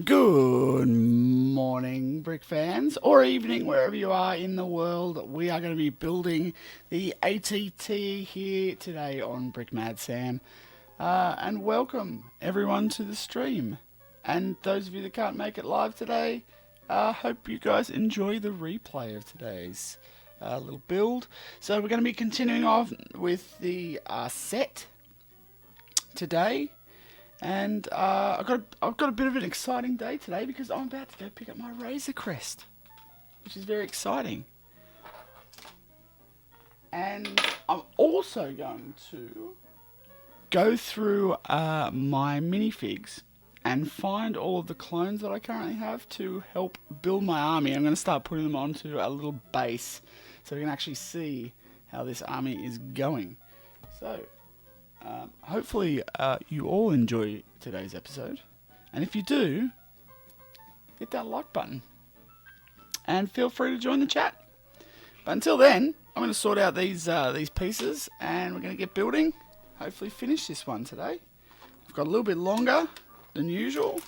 Good morning, brick fans, or evening, wherever you are in the world. We are going to be building the ATT here today on Brick Mad Sam. And welcome everyone to the stream. And those of you that can't make it live today, hope you guys enjoy the replay of today's little build. So we're going to be continuing off with the set today. And I've got a bit of an exciting day today because I'm about to go pick up my Razor Crest, which is very exciting. And I'm also going to go through my minifigs and find all of the clones that I currently have to help build my army. I'm going to start putting them onto a little base so we can actually see how this army is going. So hopefully you all enjoy today's episode, and if you do, hit that like button and feel free to join the chat. But until then, I'm going to sort out these pieces and we're going to get building. Hopefully finish this one today. I've got a little bit longer than usual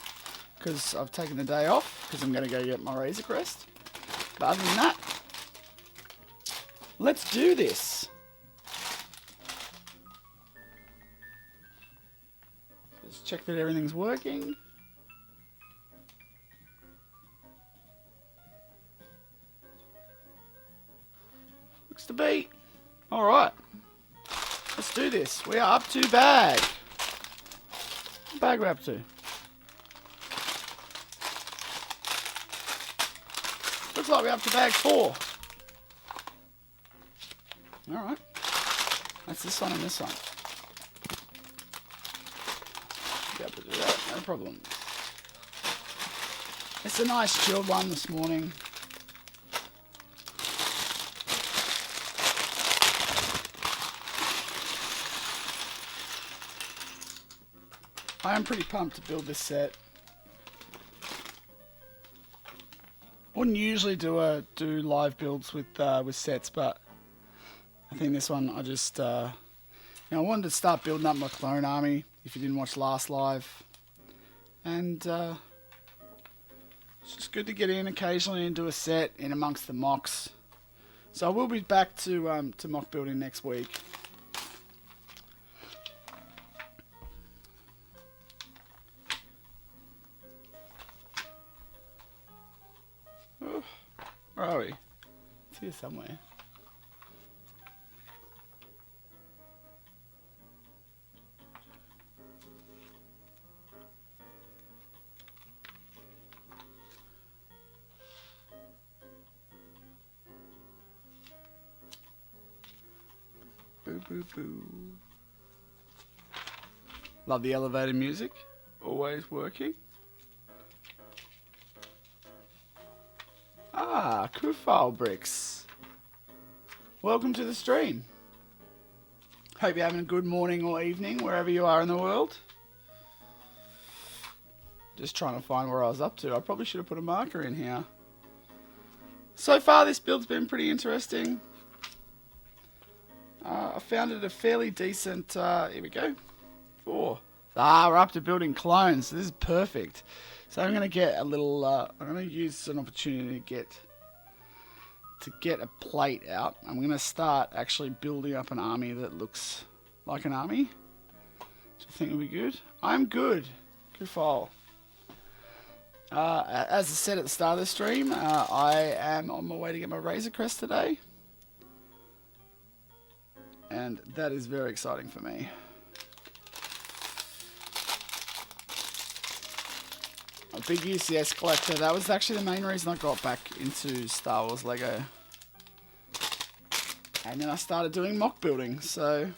because I've taken the day off because I'm going to go get my Razor Crest. But other than that, let's do this. Check that everything's working. Looks to be. Alright. Let's do this. We are up to bag. What bag we're up to? Looks like we're up to bag 4. Alright. That's this one and this one. Be able to do that, no problem. It's a nice chilled one this morning. I am pretty pumped to build this set. Wouldn't usually do live builds with sets, but I think this one I just I wanted to start building up my clone army. If you didn't watch last live, and it's just good to get in occasionally and do a set in amongst the mocks. So I will be back to mock building next week. Oh, where are we? It's here somewhere. Boo, boo, boo. Love the elevator music. Always working. Ah, Kufal Bricks. Welcome to the stream. Hope you're having a good morning or evening wherever you are in the world. Just trying to find where I was up to. I probably should have put a marker in here. So far this build's been pretty interesting. I found it a fairly decent, here we go, 4. We're up to building clones. This is perfect. So I'm going to get a little, I'm going to use an opportunity to get a plate out. I'm going to start actually building up an army that looks like an army, which I think will be good. I'm good. Good file. As I said at the start of the stream, I am on my way to get my Razor Crest today. And that is very exciting for me. A big UCS collector. That was actually the main reason I got back into Star Wars Lego. And then I started doing mock building, so...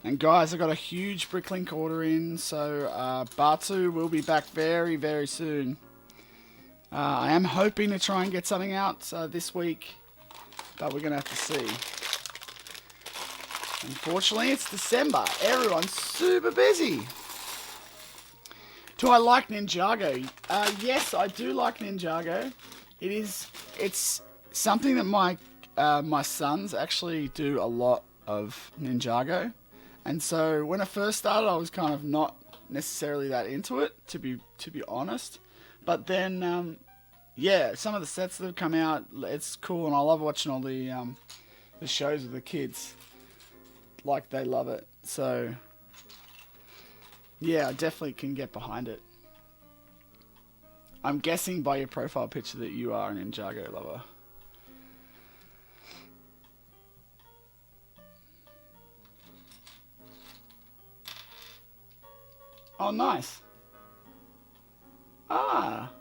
And guys, I got a huge Bricklink order in, so Batu will be back very, very soon. I am hoping to try and get something out this week, but we're going to have to see. Unfortunately, it's December. Everyone's super busy. Do I like Ninjago? Yes, I do like Ninjago. It's something that my sons actually do a lot of Ninjago. And so when I first started, I was kind of not necessarily that into it, to be honest. But then, yeah, some of the sets that have come out, it's cool, and I love watching all the shows with the kids. Like, they love it. So, yeah, I definitely can get behind it. I'm guessing by your profile picture that you are an Ninjago lover. Oh, nice. Ah.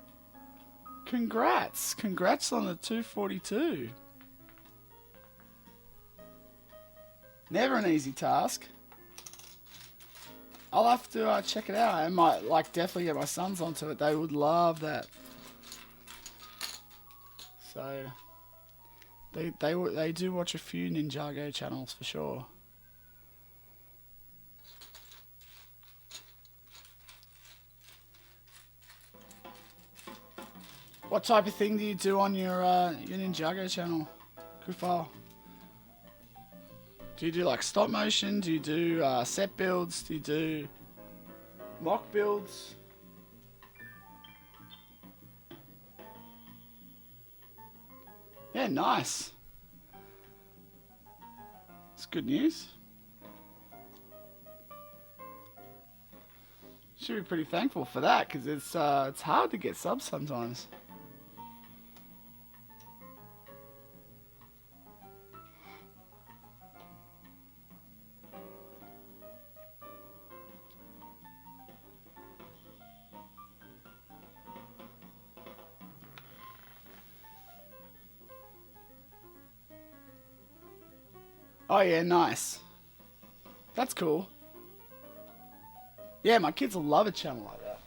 Congrats. Congrats on the 242. Never an easy task. I'll have to check it out. I might definitely get my sons onto it. They would love that. So they do watch a few Ninjago channels for sure. What type of thing do you do on your Ninjago channel, Kufal? Do you do like stop motion? Do you do set builds? Do you do mock builds? Yeah, nice. It's good news. Should be pretty thankful for that, because it's hard to get subs sometimes. Oh yeah, nice. That's cool. Yeah, my kids will love a channel like that.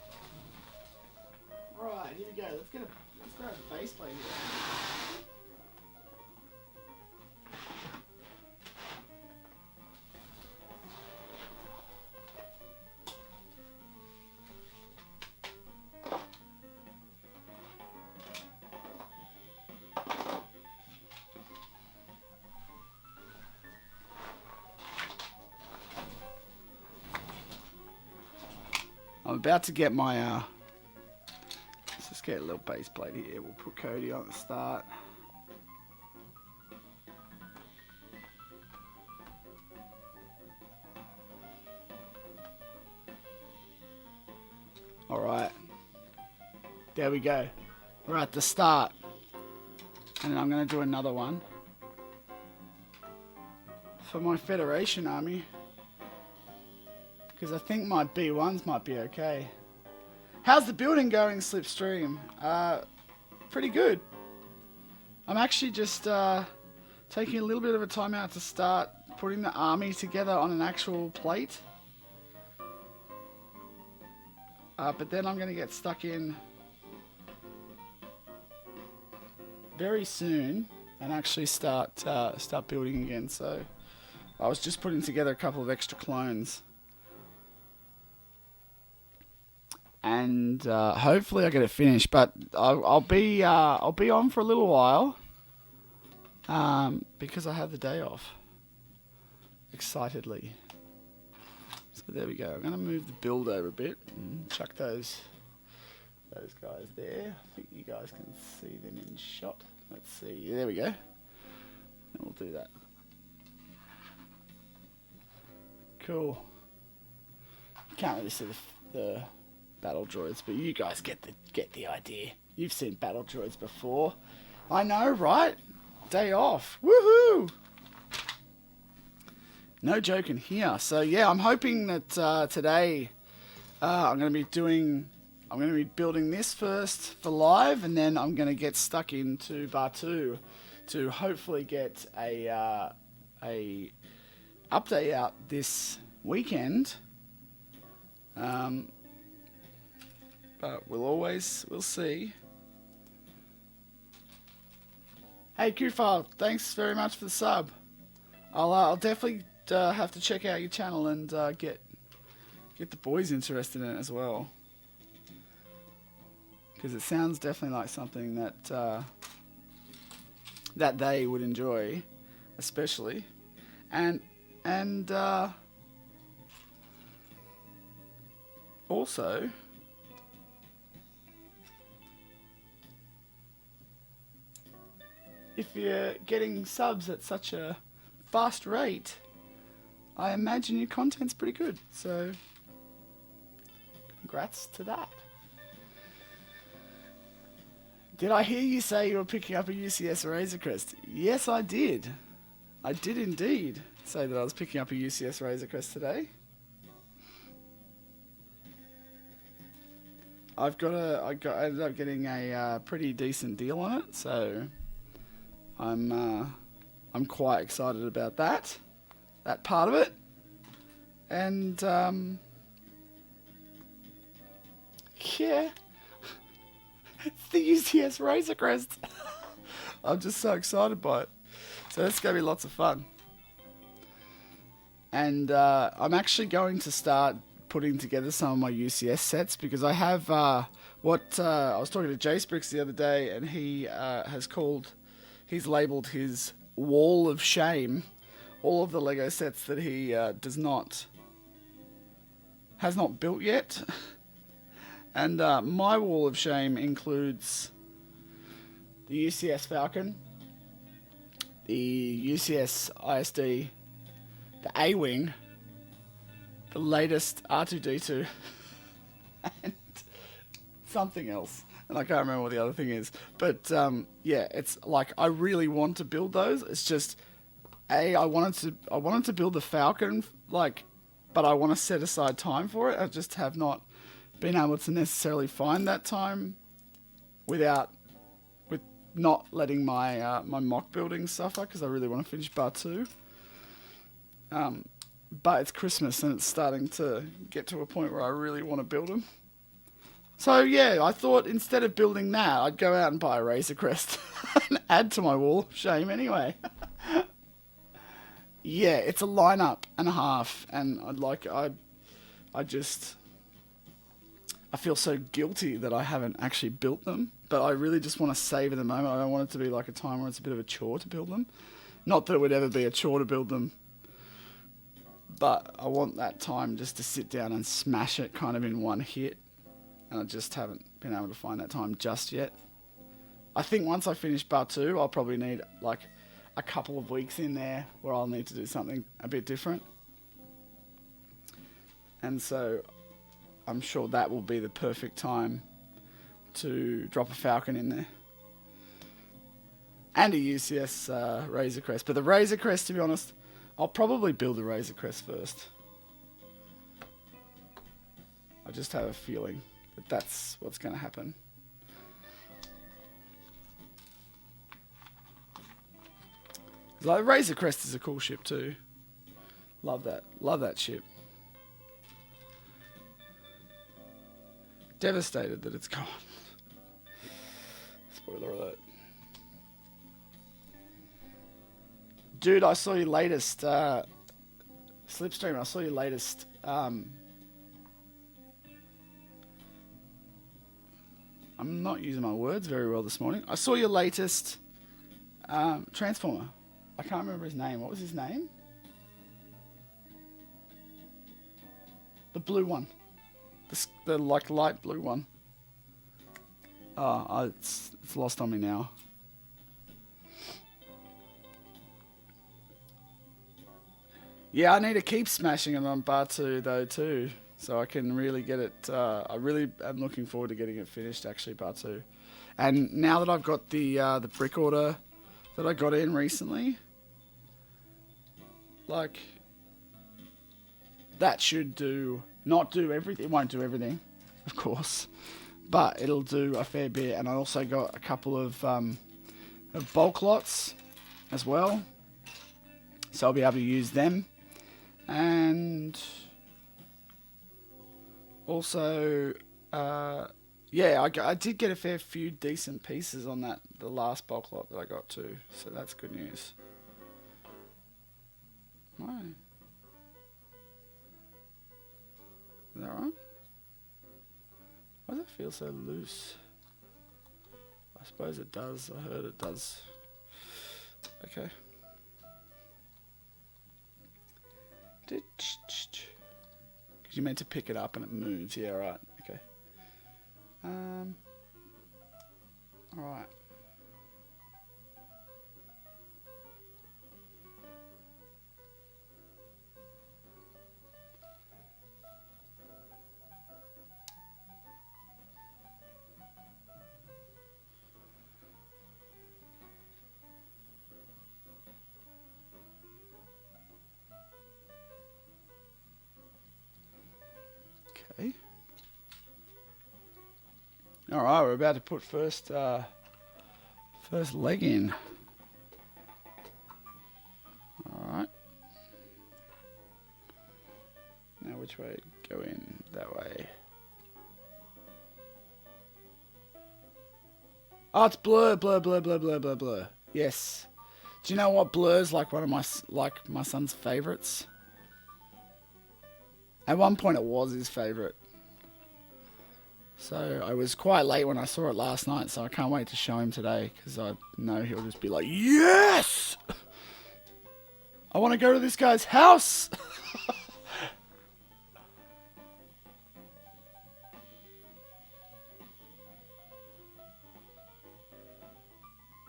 Right, here we go. Let's grab a base plate here. I'm about to get my, let's just get a little base plate here. We'll put Cody on at the start. Alright. There we go. We're at the start. And then I'm going to do another one for my Federation army, because I think my B1s might be okay. How's the building going, Slipstream? Pretty good. I'm actually just taking a little bit of a time out to start putting the army together on an actual plate. But then I'm going to get stuck in very soon and actually start building again. So I was just putting together a couple of extra clones. And hopefully I get it finished, but I'll be on for a little while because I have the day off. Excitedly. So there we go. I'm going to move the build over a bit and chuck those guys there. I think you guys can see them in shot. Let's see. There we go. And we'll do that. Cool. You can't really see the battle droids, but you guys get the idea. You've seen battle droids before. I know, right? Day off. Woohoo! No joking here. So yeah, I'm hoping that today I'm going to be building this first for live, and then I'm going to get stuck into Batu to hopefully get a update out this weekend. But we'll see. Hey Kufal, thanks very much for the sub. I'll definitely have to check out your channel and get the boys interested in it as well, because it sounds definitely like something that that they would enjoy, especially. And also, if you're getting subs at such a fast rate, I imagine your content's pretty good. So, congrats to that. Did I hear you say you were picking up a UCS Razor Crest? Yes, I did. I did indeed say that I was picking up a UCS Razor Crest today. I ended up getting a pretty decent deal on it, so I'm quite excited about that part of it. And yeah, it's the UCS Razor Crest. I'm just so excited by it. So that's going to be lots of fun. And I'm actually going to start putting together some of my UCS sets, because I have I was talking to Jace Bricks the other day, and he he's labelled his wall of shame all of the Lego sets that he has not built yet. And my wall of shame includes the UCS Falcon, the UCS ISD, the A-Wing, the latest R2-D2, and something else. And I can't remember what the other thing is. But yeah, it's like I really want to build those. It's just I wanted to build the Falcon, but I want to set aside time for it. I just have not been able to necessarily find that time with not letting my my mock building suffer, because I really want to finish bar 2. But it's Christmas and it's starting to get to a point where I really want to build them. So yeah, I thought instead of building that, I'd go out and buy a Razor Crest and add to my wall of shame anyway. Yeah, it's a lineup and a half, and I feel so guilty that I haven't actually built them, but I really just want to savor the moment. I don't want it to be like a time where it's a bit of a chore to build them. Not that it would ever be a chore to build them, but I want that time just to sit down and smash it kind of in one hit, and I just haven't been able to find that time just yet. I think once I finish bar 2, I'll probably need like a couple of weeks in there where I'll need to do something a bit different. And so I'm sure that will be the perfect time to drop a Falcon in there. And a UCS Razor Crest. But the Razor Crest, to be honest, I'll probably build the Razor Crest first. I just have a feeling that that's what's going to happen. Like, Razor Crest is a cool ship too. Love that ship. Devastated that it's gone. Spoiler alert. Dude, I saw your latest Slipstream. I saw your latest I'm not using my words very well this morning. I saw your latest Transformer. I can't remember his name. What was his name? The blue one. The like light blue one. Oh, it's lost on me now. Yeah, I need to keep smashing it on bar 2 though too, so I can really get it. I really am looking forward to getting it finished, actually, bar 2. And now that I've got the brick order that I got in recently, like, that should not do everything. It won't do everything, of course, but it'll do a fair bit. And I also got a couple of bulk lots as well, so I'll be able to use them. And also, yeah, I did get a fair few decent pieces on the last bulk lot that I got too, so that's good news. Why? Is that right? Why does it feel so loose? I suppose it does. I heard it does. Okay. Because you meant to pick it up and it moves. Yeah, right. Okay. Alright. Okay. Alright, we're about to put first leg in. Alright. Now which way? Go in that way. Oh, it's blur, blur, blur, blur, blur, blur, blur. Yes. Do you know what blur's like one of my son's favourites? At one point it was his favourite. So I was quite late when I saw it last night, so I can't wait to show him today, because I know he'll just be like, yes! I want to go to this guy's house!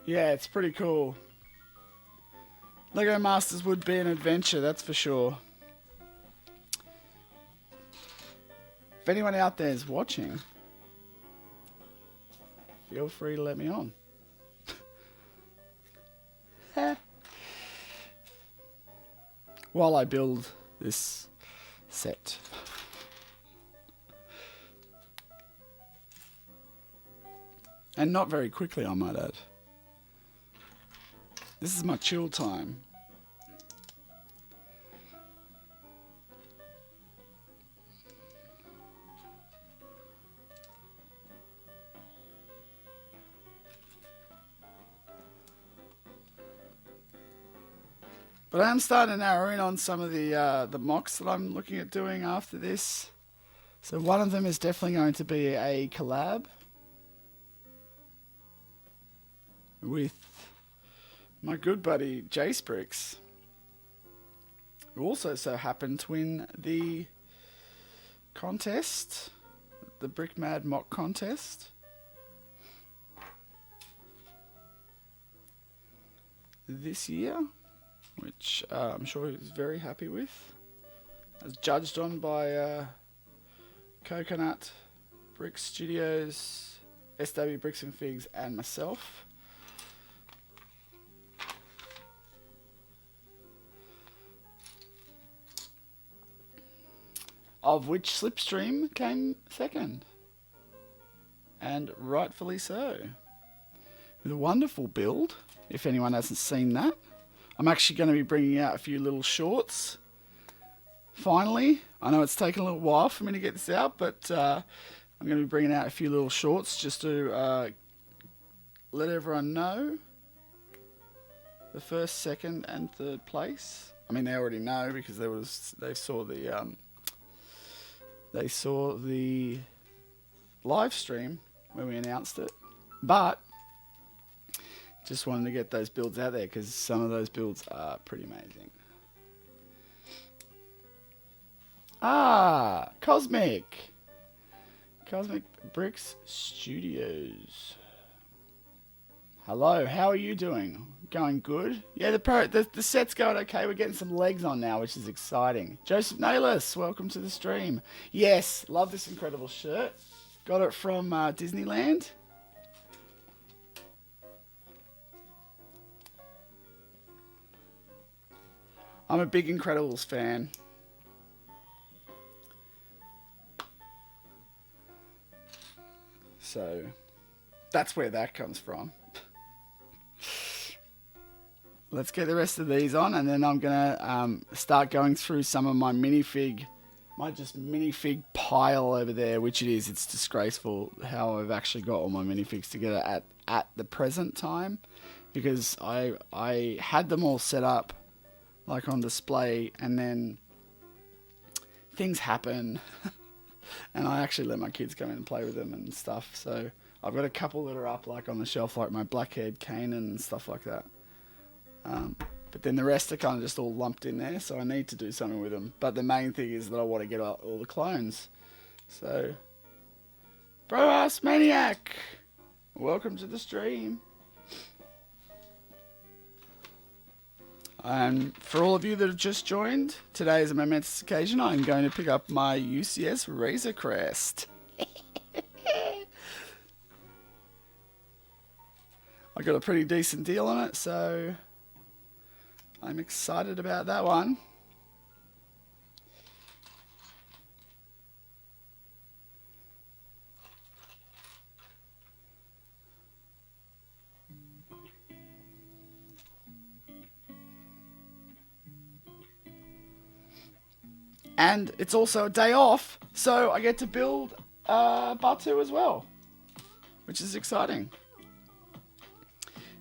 Yeah, it's pretty cool. Lego Masters would be an adventure, that's for sure. If anyone out there is watching, feel free to let me on. While I build this set. And not very quickly, I might add. This is my chill time. But I am starting to narrow in on some of the mocks that I'm looking at doing after this. So one of them is definitely going to be a collab with my good buddy Jace Bricks, who also so happened to win the contest, the Brick Mad mock contest. This year, which I'm sure he was very happy with, as judged on by Coconut Brick Studios, SW Bricks and Figs, and myself. Of which Slipstream came second. And rightfully so. With a wonderful build, if anyone hasn't seen that. I'm actually going to be bringing out a few little shorts. Finally. I know it's taken a little while for me to get this out, but I'm going to be bringing out a few little shorts just to let everyone know the first, second, and third place. I mean, they already know because they saw the live stream when we announced it, but just wanted to get those builds out there because some of those builds are pretty amazing. Ah, Cosmic Bricks Studios. Hello, how are you doing? Going good? Yeah, the set's going okay. We're getting some legs on now, which is exciting. Joseph Nayless, welcome to the stream. Yes, love this incredible shirt. Got it from Disneyland. I'm a big Incredibles fan. So, that's where that comes from. Let's get the rest of these on, and then I'm gonna start going through some of my minifig pile over there, which it is. It's disgraceful how I've actually got all my minifigs together at the present time, because I had them all set up like on display, and then things happen, and I actually let my kids come in and play with them and stuff. So I've got a couple that are up like on the shelf, like my black-haired Kanan and stuff like that. But then the rest are kind of just all lumped in there, so I need to do something with them. But the main thing is that I want to get all the clones. So, Bro-ass Maniac, welcome to the stream. And for all of you that have just joined, today is a momentous occasion. I'm going to pick up my UCS Razor Crest. I got a pretty decent deal on it, so I'm excited about that one. And it's also a day off, so I get to build Batu as well, which is exciting.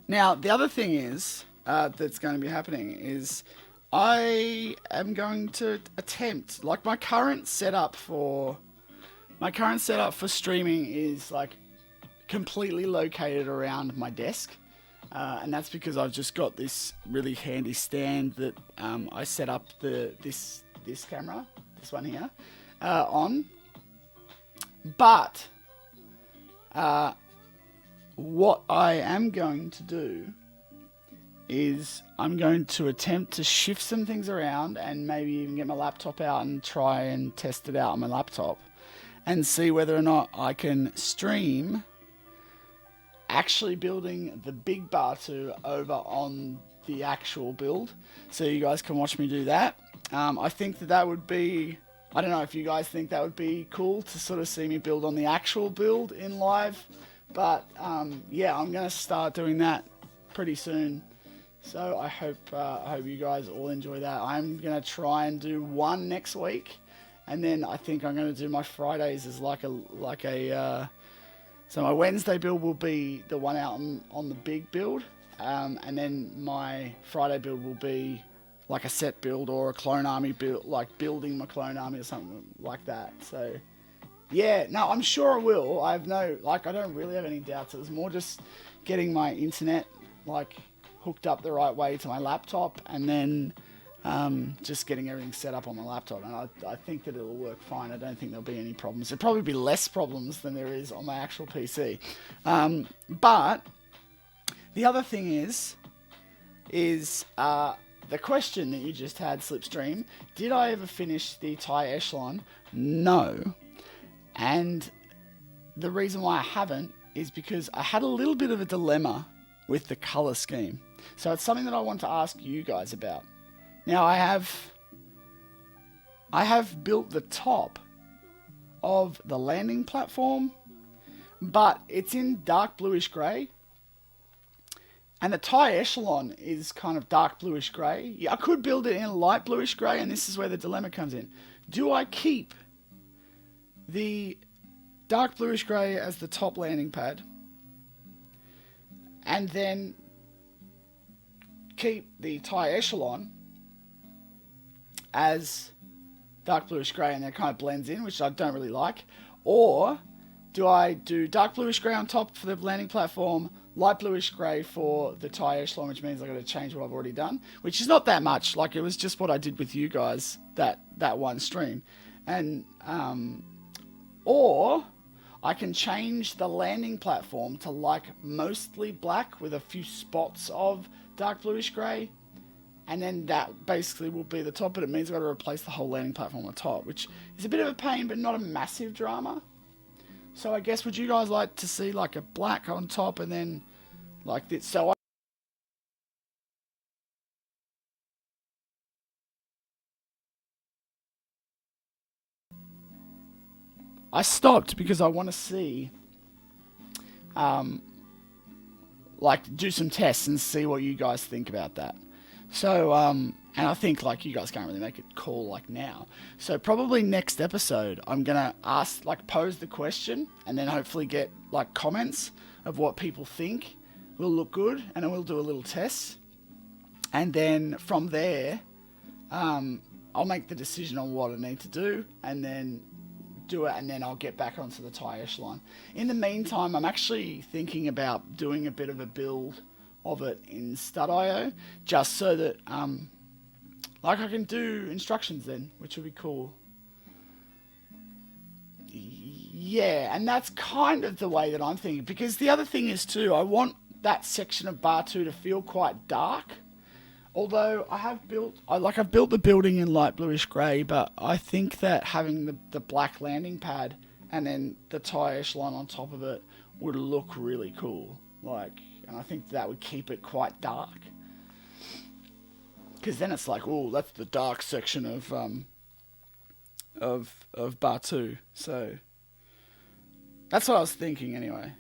Now, the other thing is that's going to be happening is I am going to attempt, like my current setup for streaming is like completely located around my desk. And that's because I've just got this really handy stand that I set up this camera, this one here, on. But what I am going to do is I'm going to attempt to shift some things around and maybe even get my laptop out and try and test it out on my laptop and see whether or not I can stream actually building the big Batu over on the actual build, so you guys can watch me do that. I think that would be, I don't know if you guys think that would be cool to sort of see me build on the actual build in live, but yeah, I'm going to start doing that pretty soon. So I hope you guys all enjoy that. I'm going to try and do one next week, and then I think I'm going to do my Fridays as so my Wednesday build will be the one out on the big build, and then my Friday build will be like a set build or a clone army build, like building my clone army or something like that. So yeah, no, I'm sure I will. I don't really have any doubts. It was more just getting my internet like hooked up the right way to my laptop, and then just getting everything set up on my laptop. And I think that it'll work fine. I don't think there'll be any problems. There'll probably be less problems than there is on my actual PC. But the other thing is the question that you just had, Slipstream, did I ever finish the TIE Echelon? No. And the reason why I haven't is because I had a little bit of a dilemma with the color scheme. So it's something that I want to ask you guys about. Now, I have built the top of the landing platform, but it's in dark bluish grey. And the TIE Echelon is kind of dark bluish grey. Yeah, I could build it in light bluish grey, and this is where the dilemma comes in. Do I keep the dark bluish grey as the top landing pad, and then keep the TIE Echelon as dark bluish grey, and that kind of blends in, which I don't really like? Or do I do dark bluish grey on top for the landing platform, light bluish grey for the TIE Echelon, which means I've got to change what I've already done, which is not that much. Like, it was just what I did with you guys that one stream. And or I can change the landing platform to like mostly black with a few spots of dark bluish grey, and then that basically will be the top, but it means I've got to replace the whole landing platform on the top, which is a bit of a pain, but not a massive drama. So I guess, would you guys like to see like a black on top and then like this? So I stopped because I want to see, like, do some tests and see what you guys think about that. So, and I think, like, you guys can't really make a call, like, now. So probably next episode, I'm going to ask, like, pose the question and then hopefully get, like, comments of what people think will look good, and then we'll do a little test. And then from there, I'll make the decision on what I need to do, and then do it, and then I'll get back onto the TIE Echelon. In the meantime, I'm actually thinking about doing a bit of a build of it in stud.io, just so that like I can do instructions then, which would be cool. Yeah, and that's kind of the way that I'm thinking, because the other thing is too, I want that section of bar 2 to feel quite dark. Although I've built the building in light bluish grey, but I think that having the black landing pad and then the tie echelon on top of it would look really cool. And I think that would keep it quite dark. Because then it's like, oh, that's the dark section of bar 2. So that's what I was thinking anyway.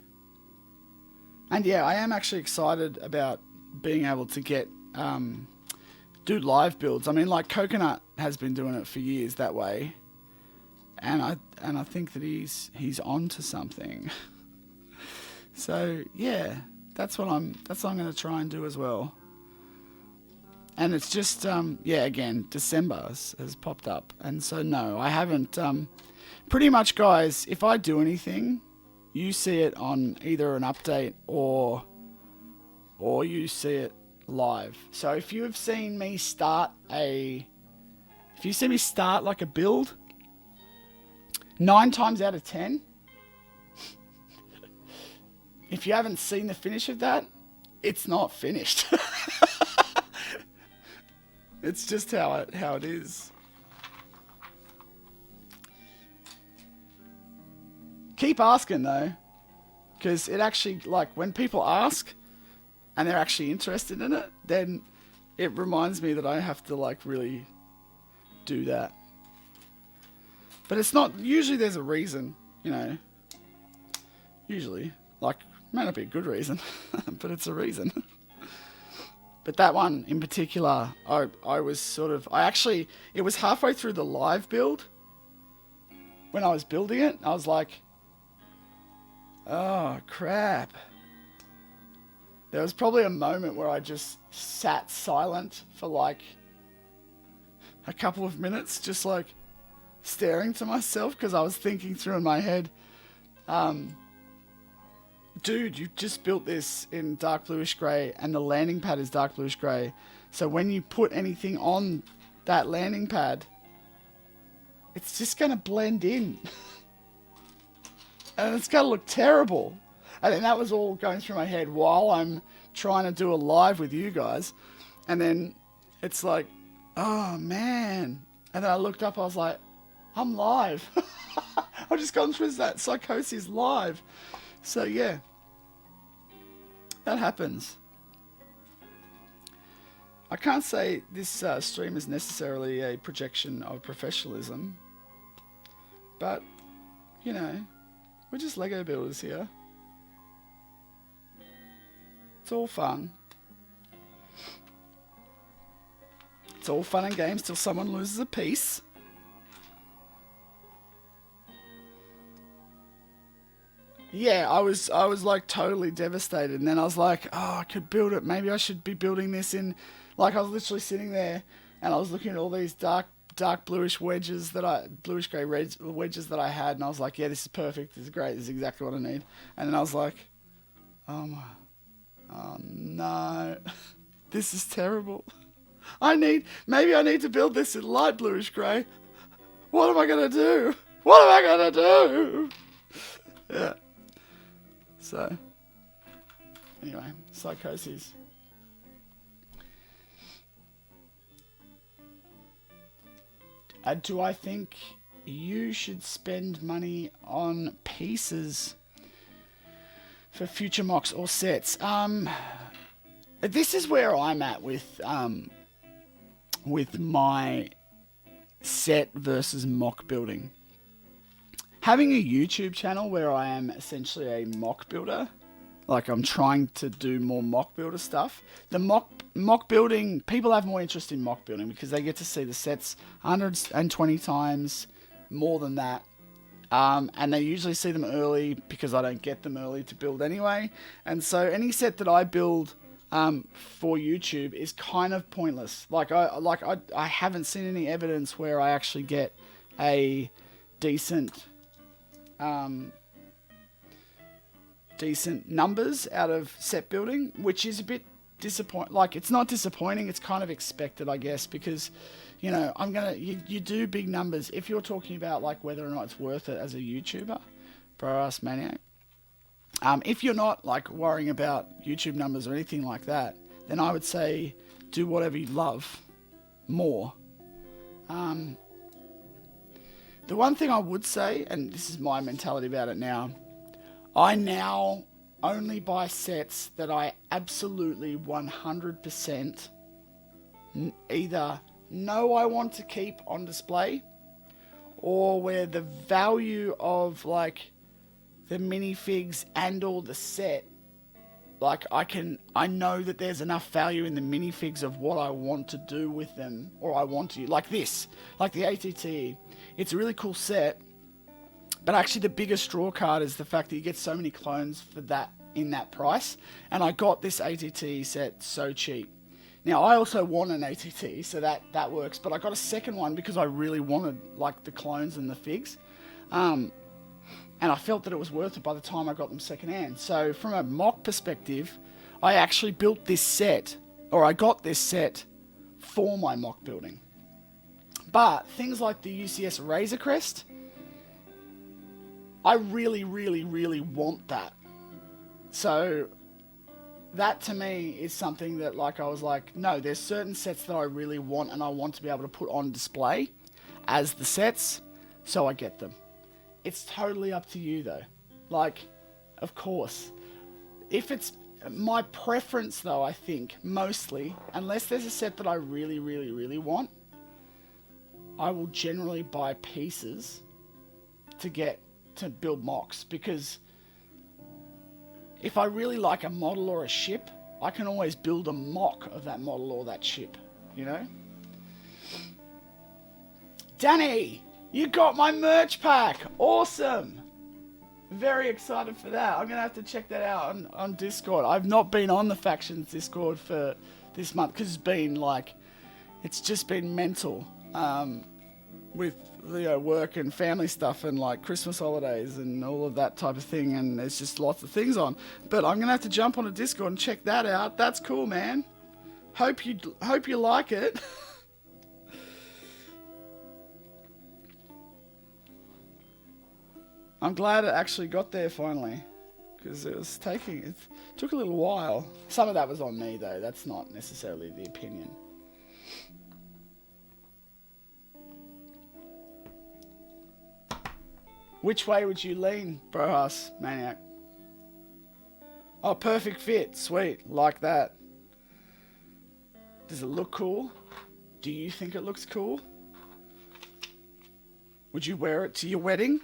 And yeah, I am actually excited about being able to get do live builds. I mean, like Coconut has been doing it for years that way, and I think that he's on to something. So yeah, that's what I'm going to try and do as well. And it's just again, December has popped up, and so no, I haven't. Pretty much, guys, if I do anything, you see it on either an update or you see it live. So if you have seen me start like a build, 9 times out of 10, if you haven't seen the finish of that, it's not finished. It's just how it is. Keep asking though, because it actually, like, when people ask and they're actually interested in it, then it reminds me that I have to like really do that. But it's not, usually there's a reason, you know. Usually, like, may not be a good reason, but it's a reason. But that one in particular, I was sort of, it was halfway through the live build when I was building it. I was like, oh crap. There was probably a moment where I just sat silent for like a couple of minutes, just like staring to myself, because I was thinking through in my head, dude, you just built this in dark bluish grey and the landing pad is dark bluish grey. So when you put anything on that landing pad, it's just going to blend in. And it's going to look terrible. And then that was all going through my head while I'm trying to do a live with you guys. And then it's like, oh man. And then I looked up, I was like, I'm live. I've just gone through that psychosis live. So yeah, that happens. I can't say this stream is necessarily a projection of professionalism, but you know, we're just Lego builders here. It's all fun. It's all fun and games till someone loses a piece. Yeah, I was like totally devastated, and then I was like, oh, I could build it. Maybe I should be building this in, like, I was literally sitting there and I was looking at all these dark bluish wedges bluish grey wedges that I had, and I was like, yeah, this is perfect. This is great. This is exactly what I need. And then I was like, oh no, this is terrible. Maybe I need to build this in light bluish grey. What am I gonna do? What am I gonna do? Yeah. So, anyway, psychosis. Do I think you should spend money on pieces for future mocks or sets? This is where I'm at with my set versus mock building. Having a YouTube channel where I am essentially a mock builder, like I'm trying to do more mock builder stuff. The mock building, people have more interest in mock building because they get to see the sets 120 times more than that. And they usually see them early because I don't get them early to build anyway. And so any set that I build for YouTube is kind of pointless. I haven't seen any evidence where I actually get a decent numbers out of set building, which is a bit like, it's not disappointing, it's kind of expected, I guess, because, you know, you do big numbers. If you're talking about, like, whether or not it's worth it as a YouTuber, Bro-Ass Maniac, if you're not, like, worrying about YouTube numbers or anything like that, then I would say do whatever you love more. The one thing I would say, and this is my mentality about it now, I now only buy sets that I absolutely 100% either know I want to keep on display, or where the value of, like, the minifigs and or the set, like, I know that there's enough value in the minifigs of what I want to do with them, or I want to, like this, like the ATT. It's a really cool set, but actually the biggest draw card is the fact that you get so many clones for that in that price. And I got this ATT set so cheap. Now, I also want an ATT, so that works, but I got a second one because I really wanted, like, the clones and the figs. And I felt that it was worth it by the time I got them secondhand. So from a mock perspective, I actually built this set, or I got this set for my mock building. But things like the UCS Razor Crest, I really, really, really want that. So that to me is something that, like, I was like, no, there's certain sets that I really want and I want to be able to put on display as the sets, so I get them. It's totally up to you though. Like, of course. If it's my preference though, I think, mostly, unless there's a set that I really, really, really want, I will generally buy pieces to build mocks, because if I really like a model or a ship, I can always build a mock of that model or that ship, you know? Danny, you got my merch pack. Awesome. Very excited for that. I'm going to have to check that out on Discord. I've not been on the Factions Discord for this month because it's just been mental with work and family stuff and, like, Christmas holidays and all of that type of thing, and there's just lots of things on. But I'm going to have to jump on a Discord and check that out. That's cool, man. Hope you like it. I'm glad it actually got there finally, because it took a little while. Some of that was on me though. That's not necessarily the opinion. Which way would you lean, Bro-Ass Maniac? Oh, perfect fit. Sweet. Like that. Does it look cool? Do you think it looks cool? Would you wear it to your wedding?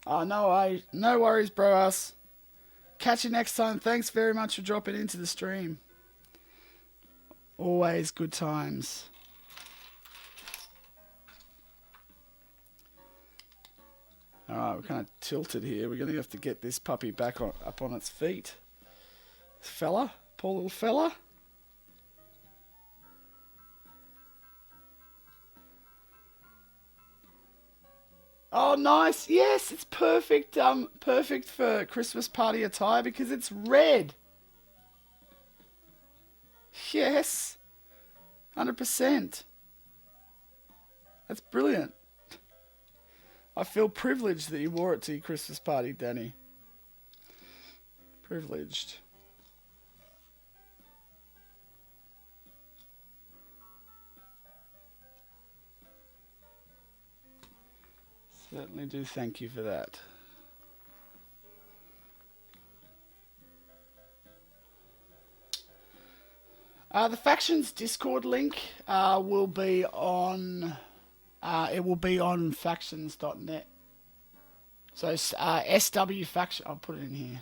Oh, no worries, Bro-Ass. Catch you next time. Thanks very much for dropping into the stream. Always good times. Alright, we're kind of tilted here. We're going to have to get this puppy back up on its feet. Fella, poor little fella. Oh, nice. Yes, it's perfect. Perfect for Christmas party attire because it's red. Yes. 100%. That's brilliant. I feel privileged that you wore it to your Christmas party, Danny. Privileged. Certainly do thank you for that. The Factions Discord link will be on factions.net. So SW Faction, I'll put it in here.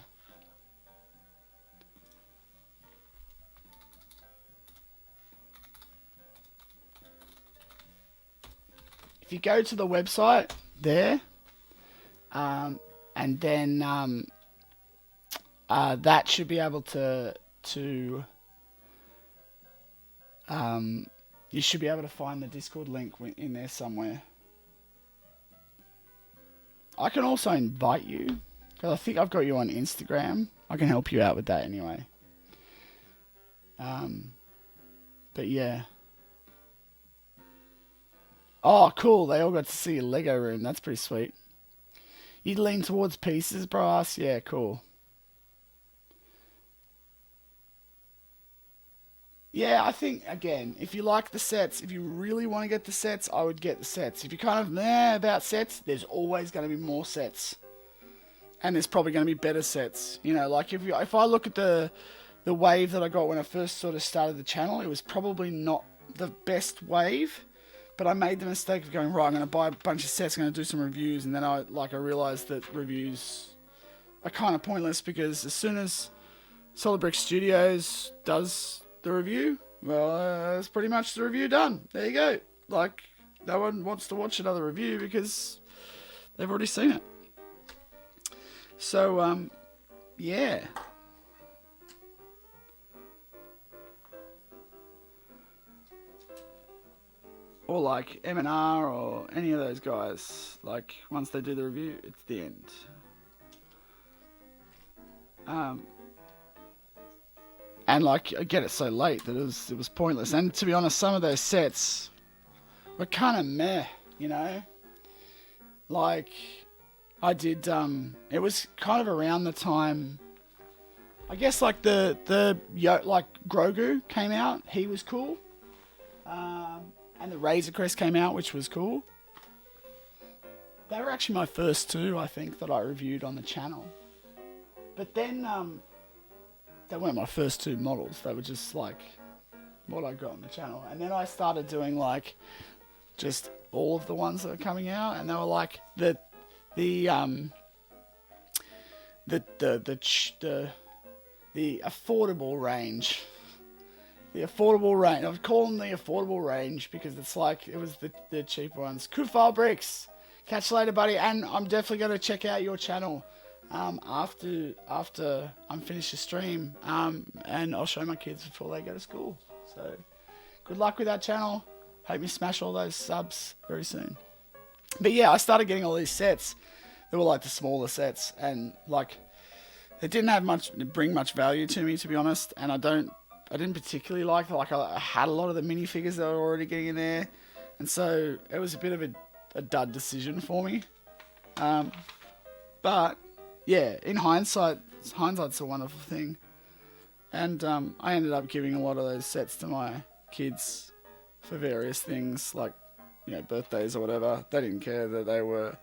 If you go to the website there, and then that should be able to to... you should be able to find the Discord link in there somewhere. I can also invite you, because I think I've got you on Instagram. I can help you out with that anyway. But yeah. Oh, cool. They all got to see a Lego room. That's pretty sweet. You lean towards pieces, brass. Yeah, cool. Yeah, I think, again, if you like the sets, if you really want to get the sets, I would get the sets. If you're kind of meh about sets, there's always going to be more sets. And there's probably going to be better sets. You know, like if I look at the wave that I got when I first sort of started the channel, it was probably not the best wave. But I made the mistake of going, right, I'm going to buy a bunch of sets, I'm going to do some reviews. And then I realized that reviews are kind of pointless, because as soon as Solid Brick Studios does the review, well, that's pretty much the review done. There you go. Like, no one wants to watch another review because they've already seen it. So, yeah. Or like M&R or any of those guys, like, once they do the review, it's the end. And like, I get it so late that it was pointless. And to be honest, some of those sets were kind of meh, you know? Like, I did, it was kind of around the time, I guess, like like Grogu came out. He was cool. And the Razor Crest came out, which was cool. They were actually my first two, I think, that I reviewed on the channel. But then, they weren't my first two models. They were just like what I got on the channel. And then I started doing like just all of the ones that were coming out, and they were like the affordable range. The affordable range. I would call them the affordable range because it's like, it was the cheap ones. Kufal Bricks. Catch you later, buddy. And I'm definitely going to check out your channel after I'm finished the stream. And I'll show my kids before they go to school. So good luck with that channel. Hope you smash all those subs very soon. But yeah, I started getting all these sets. They were like the smaller sets, and like it didn't bring much value to me, to be honest. And I didn't particularly like it. Like, I had a lot of the minifigures that were already getting in there, and so it was a bit of a dud decision for me. But yeah, in hindsight's a wonderful thing. And I ended up giving a lot of those sets to my kids for various things, like, you know, birthdays or whatever. They didn't care that they were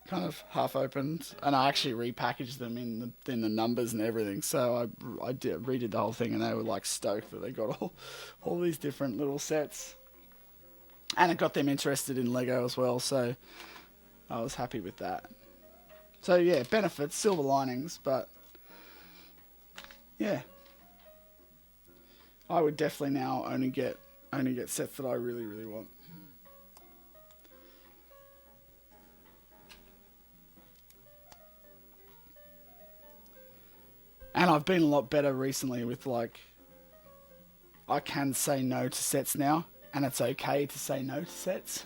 kind of half opened, and I actually repackaged them in the numbers and everything. So I redid the whole thing, and they were like stoked that they got all these different little sets, and it got them interested in Lego as well. So I was happy with that. So yeah, benefits, silver linings, but yeah, I would definitely now only get sets that I really, really want. And I've been a lot better recently with, like, I can say no to sets now, and it's okay to say no to sets.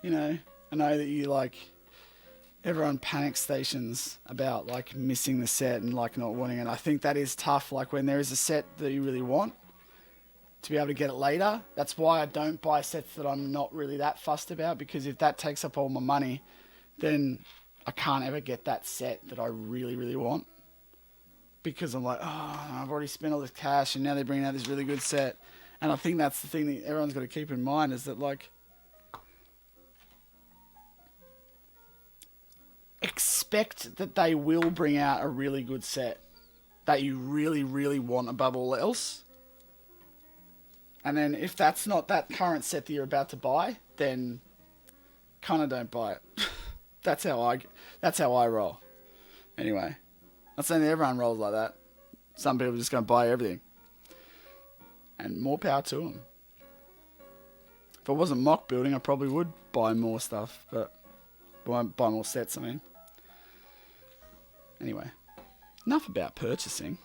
You know, I know that you, like, everyone panic stations about, like, missing the set and, like, not wanting it. I think that is tough, like, when there is a set that you really want, to be able to get it later. That's why I don't buy sets that I'm not really that fussed about, because if that takes up all my money, then I can't ever get that set that I really, really want. Because I'm like, oh, I've already spent all this cash, and now they're bringing out this really good set. And I think that's the thing that everyone's got to keep in mind, is that, like, expect that they will bring out a really good set that you really, really want above all else. And then if that's not that current set that you're about to buy, then kind of don't buy it. That's how I roll. Anyway. Not saying that everyone rolls like that. Some people are just going to buy everything. And more power to them. If it wasn't mock building, I probably would buy more stuff. But buy more sets, I mean. Anyway. Enough about purchasing.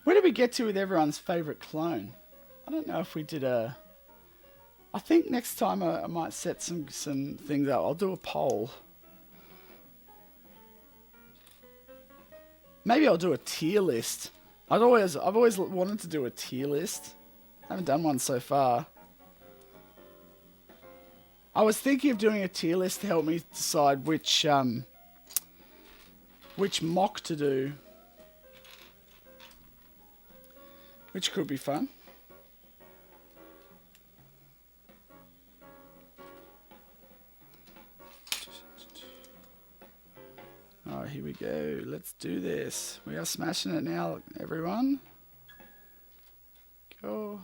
Where did we get to with everyone's favourite clone? I don't know if we did a... I think next time I might set some things up. I'll do a poll. Maybe I'll do a tier list. I've always wanted to do a tier list. I haven't done one so far. I was thinking of doing a tier list to help me decide which mock to do. Which could be fun. Alright, here we go. Let's do this. We are smashing it now, everyone. Go.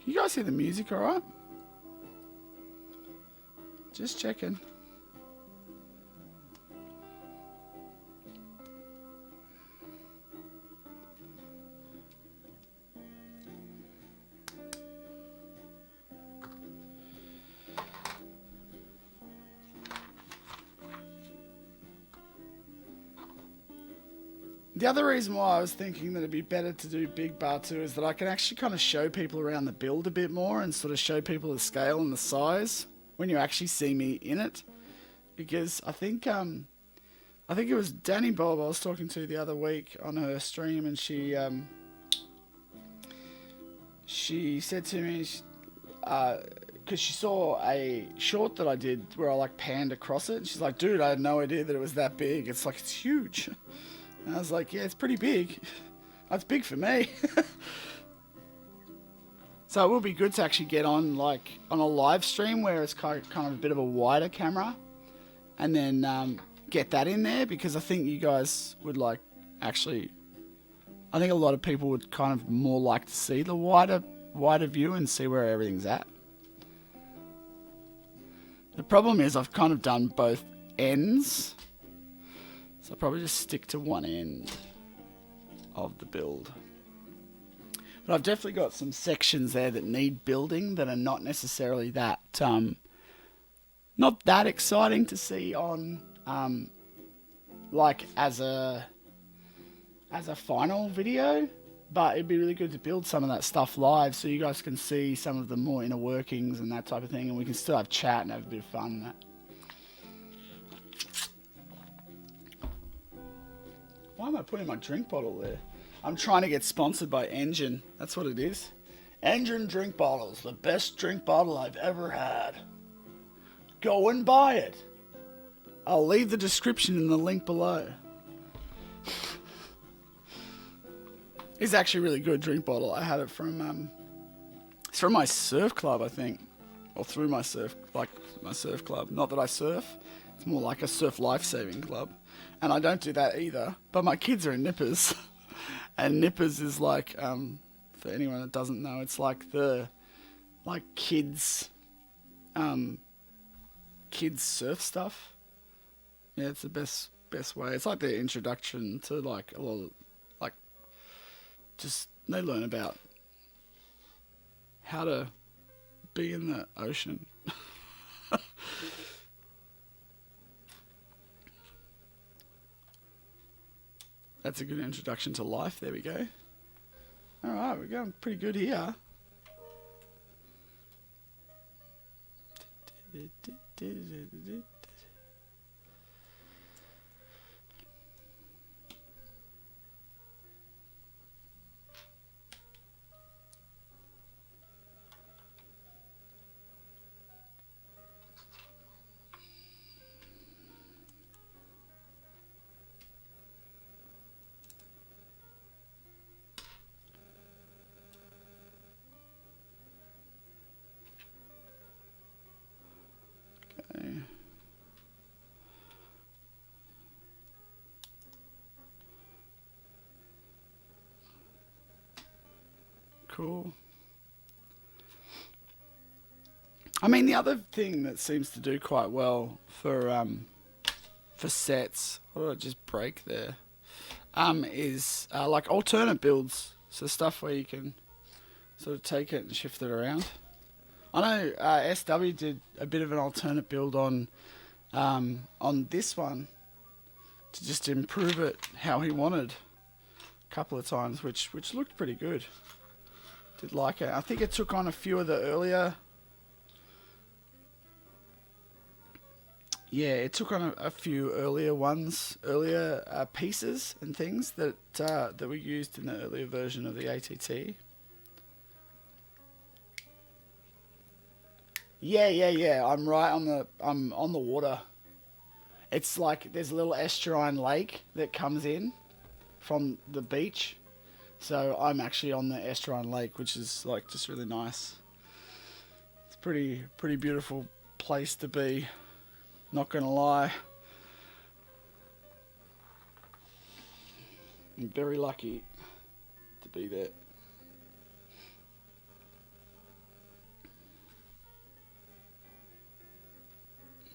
You guys hear the music alright? Just checking. The other reason why I was thinking that it'd be better to do Big Bar 2 is that I can actually kind of show people around the build a bit more and sort of show people the scale and the size when you actually see me in it. Because I think it was Danny Bob I was talking to the other week on her stream, and she said to me, because she saw a short that I did where I like panned across it, and she's like, dude, I had no idea that it was that big. It's like, it's huge. And I was like, yeah, it's pretty big. That's big for me. So it will be good to actually get on like on a live stream where it's kind of a bit of a wider camera, and then get that in there, because I think you guys would like actually. I think a lot of people would kind of more like to see the wider view and see where everything's at. The problem is I've kind of done both ends. So I'll probably just stick to one end of the build. But I've definitely got some sections there that need building that are not necessarily that, not that exciting to see on, like as a final video. But it'd be really good to build some of that stuff live so you guys can see some of the more inner workings and that type of thing, and we can still have chat and have a bit of fun and that. Why am I putting my drink bottle there? I'm trying to get sponsored by Engine. That's what it is. Engine drink bottles. The best drink bottle I've ever had. Go and buy it. I'll leave the description in the link below. It's actually a really good drink bottle. I had it from, it's from my surf club, I think. Or through my surf club. Not that I surf. It's more like a surf life-saving club. And I don't do that either. But my kids are in Nippers. And Nippers is like, for anyone that doesn't know, it's like the, like kids surf stuff. Yeah, it's the best way. It's like their introduction to like a lot of, like, just, they learn about how to be in the ocean. That's a good introduction to life. There we go. Alright, we're going pretty good here. Cool. I mean, the other thing that seems to do quite well for sets. What did I just break there? is like alternate builds. So stuff where you can sort of take it and shift it around. I know SW did a bit of an alternate build on this one to just improve it how he wanted a couple of times, which looked pretty good. Did like it. I think it took on a few of the earlier. Yeah, it took on a few earlier pieces and things that were used in the earlier version of the ATT. Yeah. I'm right on the water. It's like there's a little estuarine lake that comes in from the beach. So I'm actually on the estuarine lake, which is like just really nice. It's pretty beautiful place to be. Not gonna lie. I'm very lucky to be there.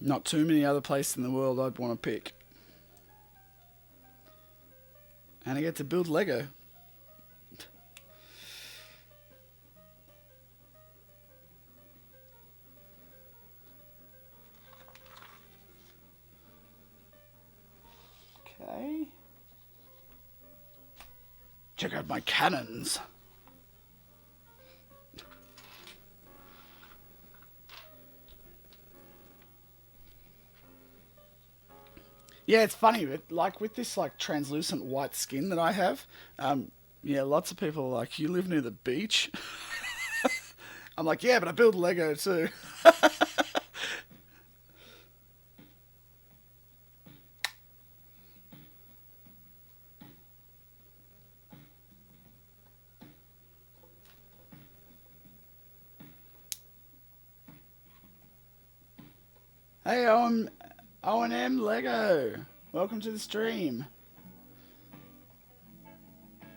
Not too many other places in the world I'd want to pick. And I get to build Lego. Okay. Check out my cannons. Yeah, it's funny, but like with this like translucent white skin that I have, yeah, lots of people are like, you live near the beach? I'm like, yeah, but I build Lego too. Hey, O&M Lego. Welcome to the stream.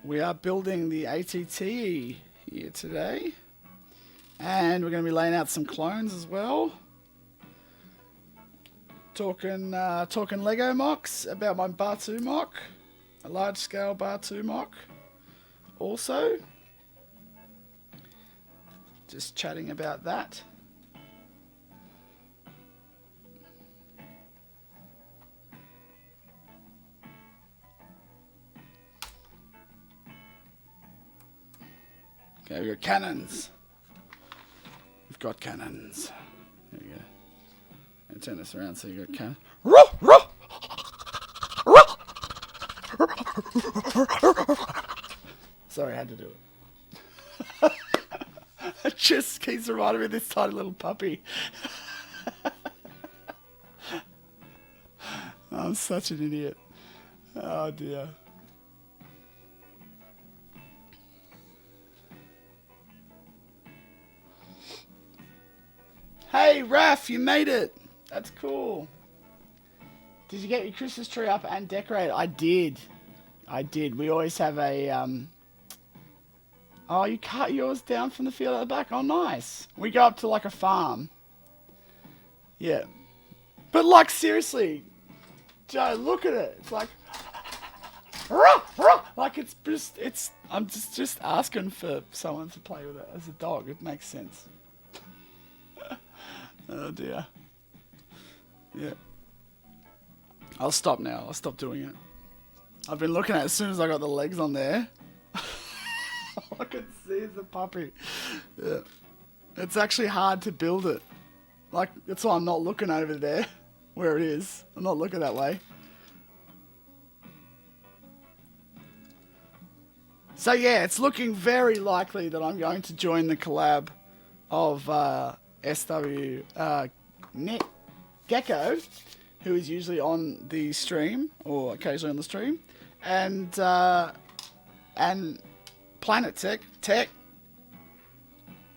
We are building the ATT here today. And we're going to be laying out some clones as well. Talking Lego mocks about my Bar 2 mock. A large scale Bar 2 mock. Also. Just chatting about that. Okay, we've got cannons. We've got cannons. There you go. And turn this around so you got cannons. Sorry, I had to do it. It just keeps reminding me of this tiny little puppy. I'm such an idiot. Oh dear. Hey, Raph, you made it. That's cool. Did you get your Christmas tree up and decorated? I did. We always have a... Oh, you cut yours down from the field at the back? Oh, nice. We go up to like a farm. Yeah. But like, seriously, Joe, look at it. It's like... Like, I'm just asking for someone to play with it as a dog. It makes sense. Oh dear. Yeah. I'll stop now. I'll stop doing it. I've been looking at it as soon as I got the legs on there. All I can see is the puppy. Yeah. It's actually hard to build it. Like, that's why I'm not looking over there where it is. I'm not looking that way. So yeah, it's looking very likely that I'm going to join the collab of SW Net Gecko, who is usually on the stream or occasionally on the stream, and Planet Tech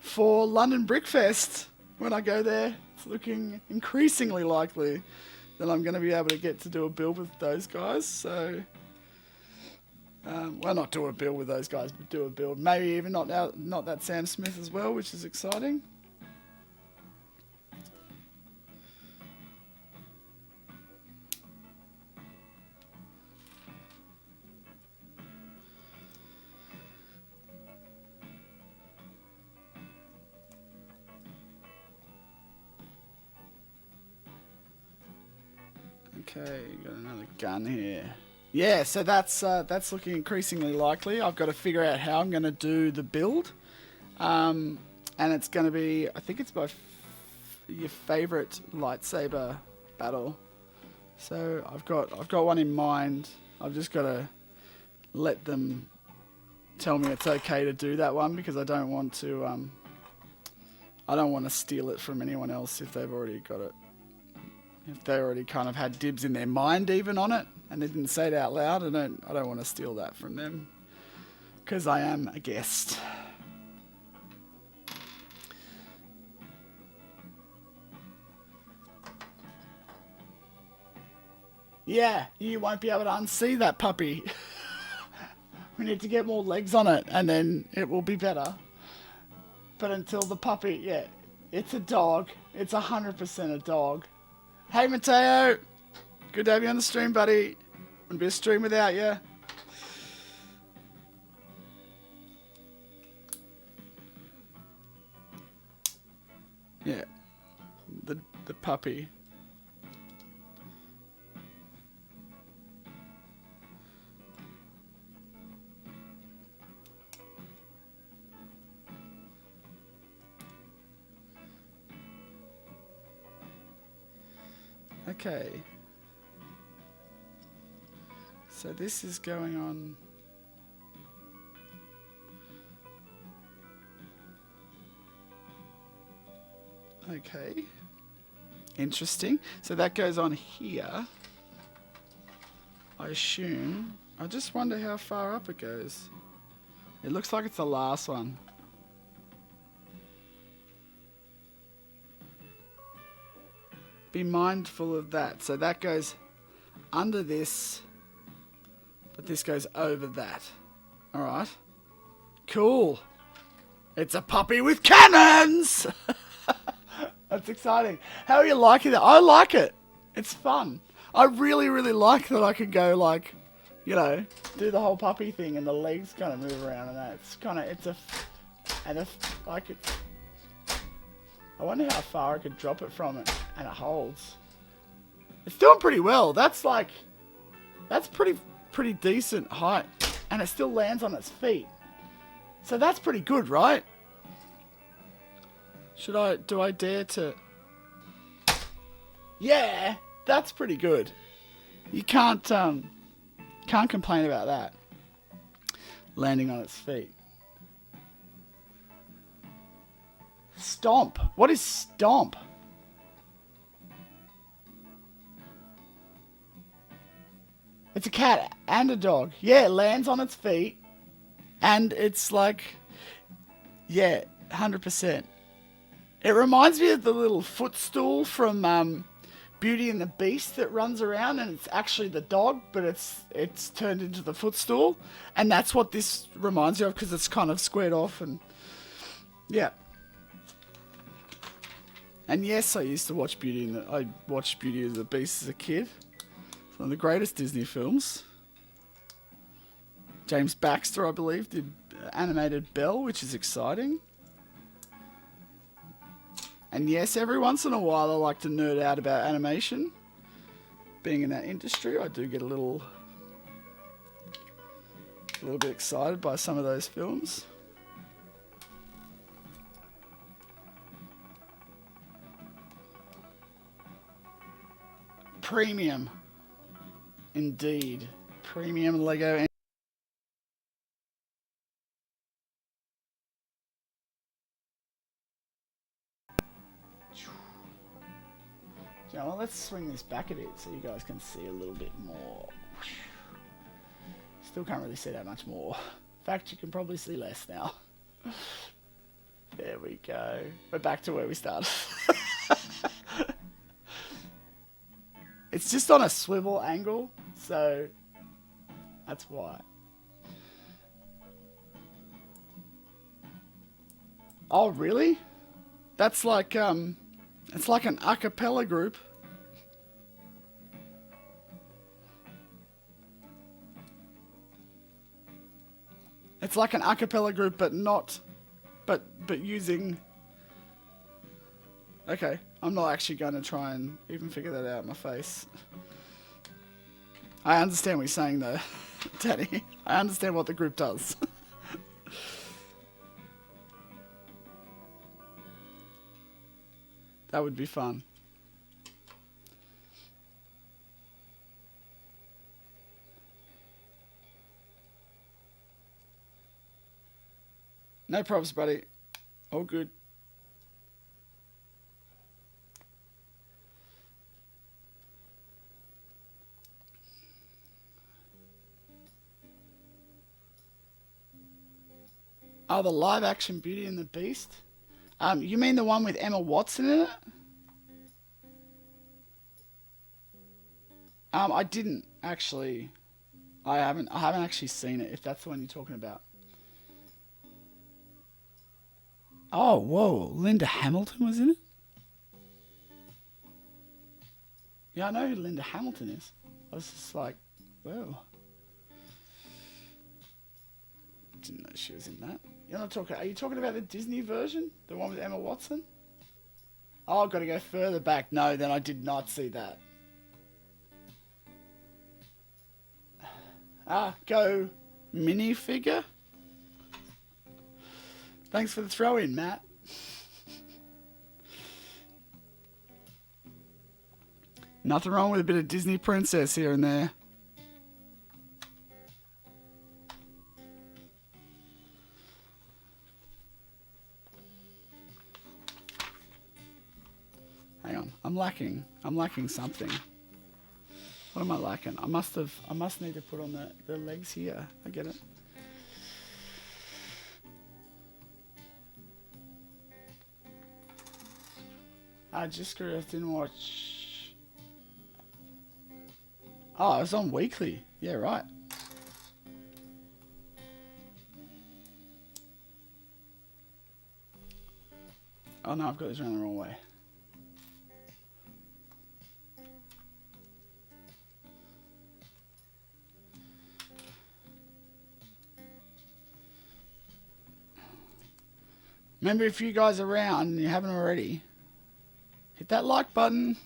for London Brickfest. When I go there, it's looking increasingly likely that I'm going to be able to get to do a build with those guys. So, well, not do a build with those guys, but do a build. Maybe even not that Sam Smith as well, which is exciting. Okay, got another gun here. Yeah, so that's looking increasingly likely. I've got to figure out how I'm going to do the build, and it's going to be, I think it's your favorite lightsaber battle. So I've got one in mind. I've just got to let them tell me it's okay to do that one, because I don't want to steal it from anyone else if they've already got it. If they already kind of had dibs in their mind even on it, and they didn't say it out loud, I don't want to steal that from them, because I am a guest. Yeah, you won't be able to unsee that puppy. We need to get more legs on it, and then it will be better. But until the puppy, yeah, it's a dog. It's 100% a dog. Hey, Mateo. Good to have you on the stream, buddy. Wouldn't be a stream without you. Yeah, the puppy. Okay. So this is going on. Okay. Interesting. So that goes on here. I assume. I just wonder how far up it goes. It looks like it's the last one. Be mindful of that. So that goes under this, but this goes over that. Alright. Cool. It's a puppy with cannons! That's exciting. How are you liking that? I like it. It's fun. I really, really like that I could go like, you know, do the whole puppy thing and the legs kind of move around and that. It's kind of, I wonder how far I could drop it from it, and it holds. It's doing pretty well. That's pretty decent height, and it still lands on its feet. So that's pretty good, right? Do I dare to? Yeah, that's pretty good. You can't complain about that. Landing on its feet. Stomp. What is stomp? It's a cat and a dog. Yeah, it lands on its feet. And it's like, yeah, 100%. It reminds me of the little footstool from Beauty and the Beast that runs around, and it's actually the dog, but it's turned into the footstool. And that's what this reminds you of, because it's kind of squared off, and yeah. And yes, I used to watch Beauty and the Beast as a kid. It's one of the greatest Disney films. James Baxter, I believe, did animated Belle, which is exciting. And yes, every once in a while I like to nerd out about animation. Being in that industry, I do get a little bit excited by some of those films. Premium. Indeed. Premium Lego. You know, well, let's swing this back a bit so you guys can see a little bit more. Still can't really see that much more. In fact, you can probably see less now. There we go. We're back to where we started. It's just on a swivel angle, so that's why. Oh, really? That's like, it's like an a cappella group. It's like an a cappella group, but using... Okay, I'm not actually going to try and even figure that out in my face. I understand what you're saying though, Danny. I understand what the group does. That would be fun. No problems, buddy. All good. Oh, the live action Beauty and the Beast? You mean the one with Emma Watson in it? I didn't actually. I haven't actually seen it, if that's the one you're talking about. Oh, whoa. Linda Hamilton was in it? Yeah, I know who Linda Hamilton is. I was just like, whoa. Didn't know she was in that. You're not talking. Are you talking about the Disney version? The one with Emma Watson? Oh, I've got to go further back. No, then I did not see that. Go minifigure? Thanks for the throw in, Matt. Nothing wrong with a bit of Disney princess here and there. Hang on, I'm lacking something. What am I lacking? I must need to put on the legs here. I get it. I just didn't watch. Oh, it was on weekly. Yeah, right. Oh no, I've got this around the wrong way. Remember, if you guys are around and you haven't already, hit that like button.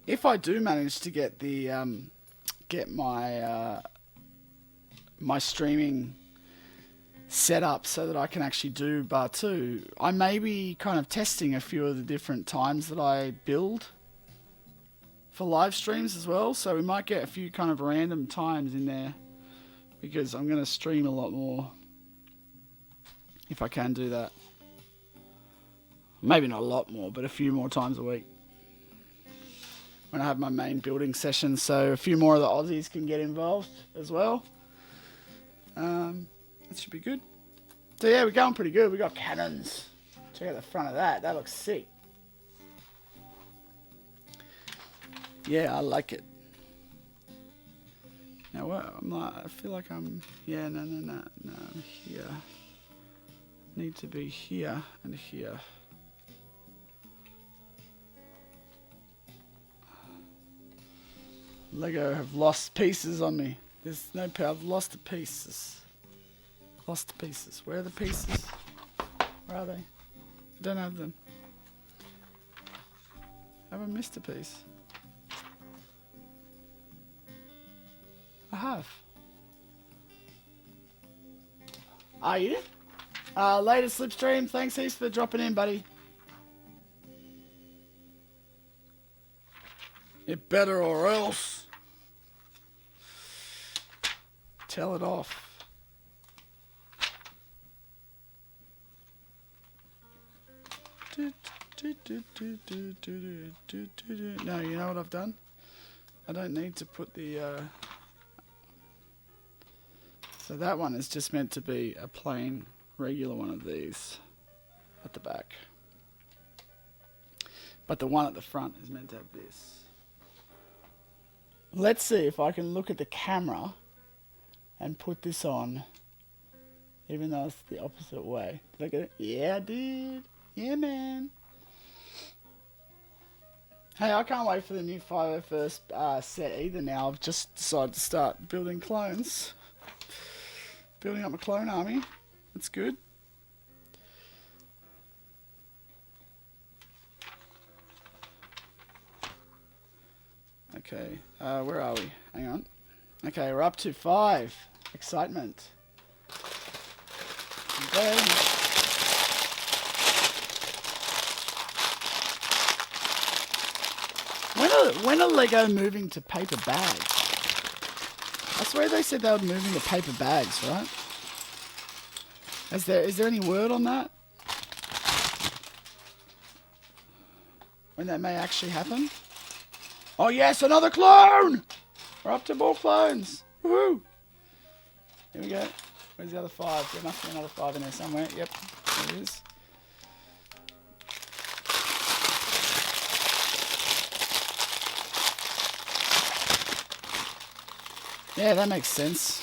If I do manage to get the get my my streaming set up so that I can actually do bar 2, I may be kind of testing a few of the different times that I build for live streams as well, so we might get a few kind of random times in there, because I'm going to stream a lot more if I can do that. Maybe not a lot more, but a few more times a week when I have my main building session, so a few more of the Aussies can get involved as well. That should be good. So yeah, we're going pretty good. We got cannons. Check out the front of that. That looks sick. Yeah, I like it. Now what? I feel like I'm. Yeah, no. I'm here. Need to be here and here. Lego have lost pieces on me. There's no power. I've lost the pieces. Lost the pieces. Where are the pieces? Where are they? I don't have them. Have I missed a piece? I have. Are you? Latest slipstream. Thanks heaps for dropping in, buddy. It better or else. Tell it off. No, you know what I've done? I don't need to put the... So that one is just meant to be a plain, regular one of these at the back. But the one at the front is meant to have this. Let's see if I can look at the camera and put this on, even though it's the opposite way. Did I get it? Yeah, I did. Yeah, man. Hey, I can't wait for the new 501st set either now. I've just decided to start building clones. Building up my clone army. That's good. Okay, where are we? Hang on. Okay, we're up to 5. Excitement. Okay. When are Lego moving to paper bags? I swear they said they were moving to paper bags, right? Is there any word on that? When that may actually happen? Oh yes, another clone! We're up to more clones. Woohoo! Here we go. Where's the other 5? There must be another 5 in there somewhere. Yep, there it is. Yeah, that makes sense.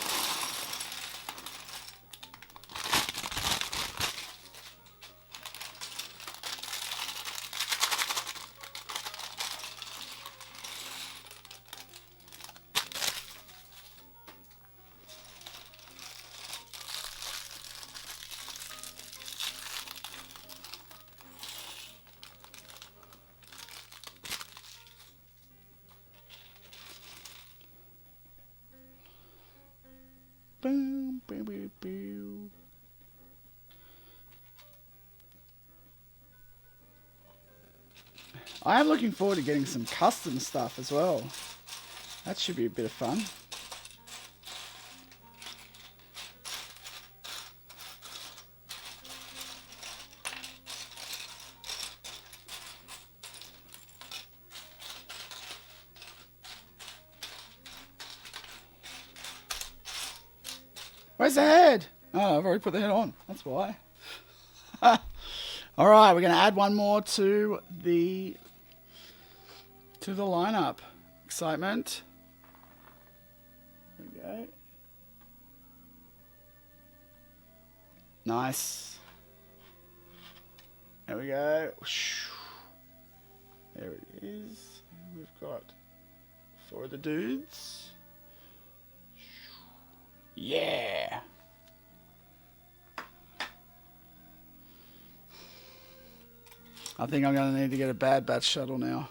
Boom, boom, boom, boom. I am looking forward to getting some custom stuff as well. That should be a bit of fun. Where's the head? Oh, I've already put the head on. That's why. All right, we're going to add one more to the lineup. Excitement. There we go. Nice. There we go. There it is. We've got 4 of the dudes. Yeah. I think I'm going to need to get a Bad Batch shuttle now.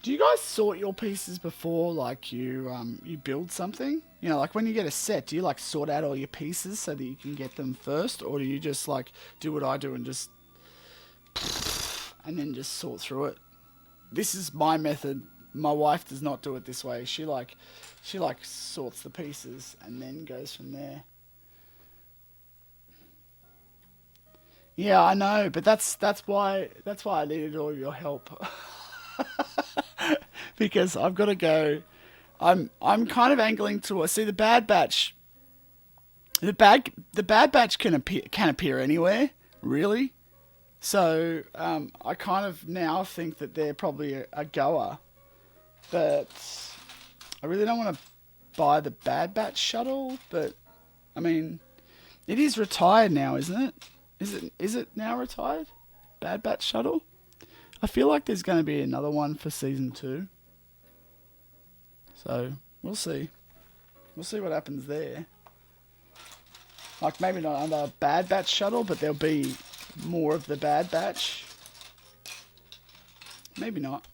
Do you guys sort your pieces before, like, you build something? You know, like when you get a set, do you like sort out all your pieces so that you can get them first, or do you just like do what I do and just and then just sort through it? This is my method. My wife does not do it this way. She sorts the pieces and then goes from there. Yeah, I know, but that's why I needed all your help. Because I've got to go. I'm kind of angling to see the Bad Batch. The Bad Batch can appear anywhere, really. So I kind of now think that they're probably a goer, but I really don't want to buy the Bad Batch shuttle. But I mean, it is retired now, isn't it? Is it now retired? Bad Batch shuttle. I feel like there's going to be another one for season 2. So, we'll see. We'll see what happens there. Like, maybe not another Bad Batch shuttle, but there'll be more of the Bad Batch. Maybe not.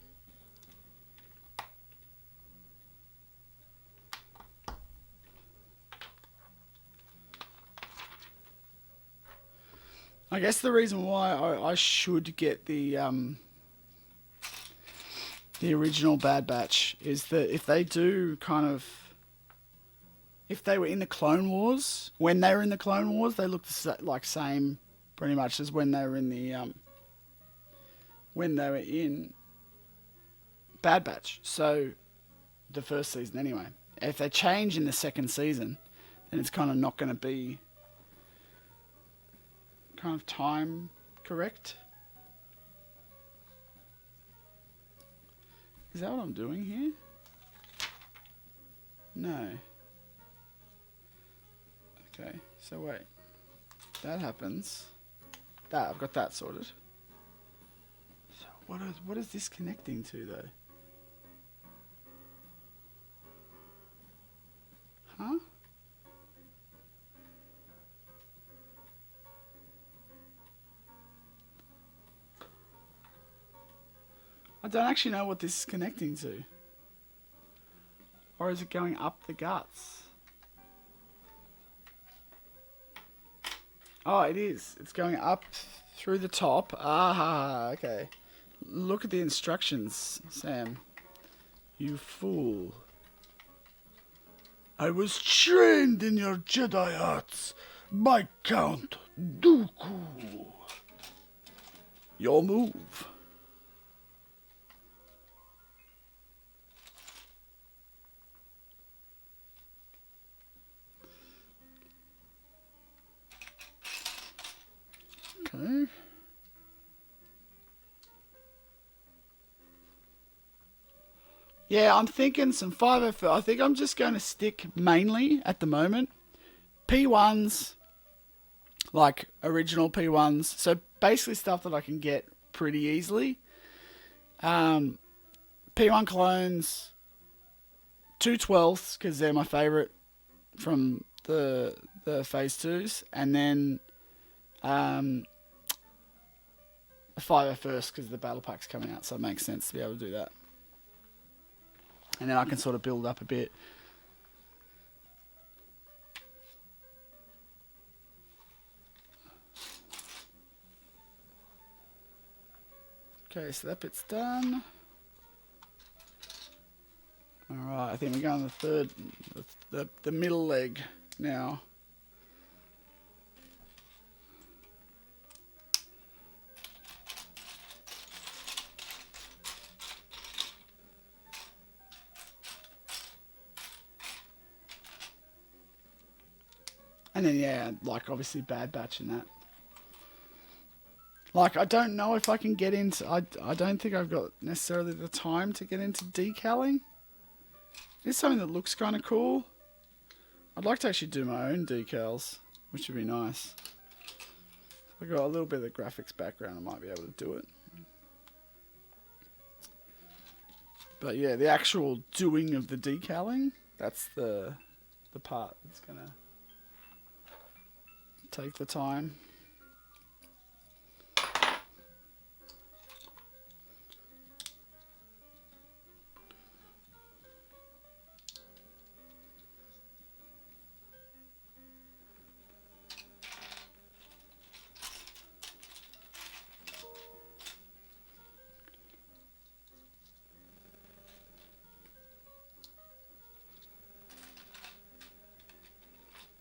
I guess the reason why I should get the original Bad Batch is that if they do if they were in the Clone Wars, when they were in the Clone Wars, they looked like same pretty much as when they were in the when they were in Bad Batch. So the first season anyway. If they change in the second season, then it's kind of not going to be kind of time correct. Is that what I'm doing here? No. Okay, so wait. That happens. That, I've got that sorted. So what is this connecting to though? Huh? I don't actually know what this is connecting to. Or is it going up the guts? Oh, it is. It's going up through the top. Ah, okay. Look at the instructions, Sam. You fool. I was trained in your Jedi arts by Count Dooku. Your move. Okay. Yeah, I'm thinking some 504. I think I'm just going to stick mainly at the moment P1s, like original P1s. So basically stuff that I can get pretty easily. P1 clones, 2/12s because they're my favorite from the phase 2s, and then a 501st because the battle pack's coming out, so it makes sense to be able to do that. And then I can sort of build up a bit. Okay, so that bit's done. Alright, I think we're going to the middle leg now. And then, yeah, like obviously Bad Batch and that. Like, I don't know if I can get into... I don't think I've got necessarily the time to get into decaling. It's something that looks kind of cool. I'd like to actually do my own decals, which would be nice. If I got a little bit of the graphics background, I might be able to do it. But yeah, the actual doing of the decaling, that's the part that's going to take the time.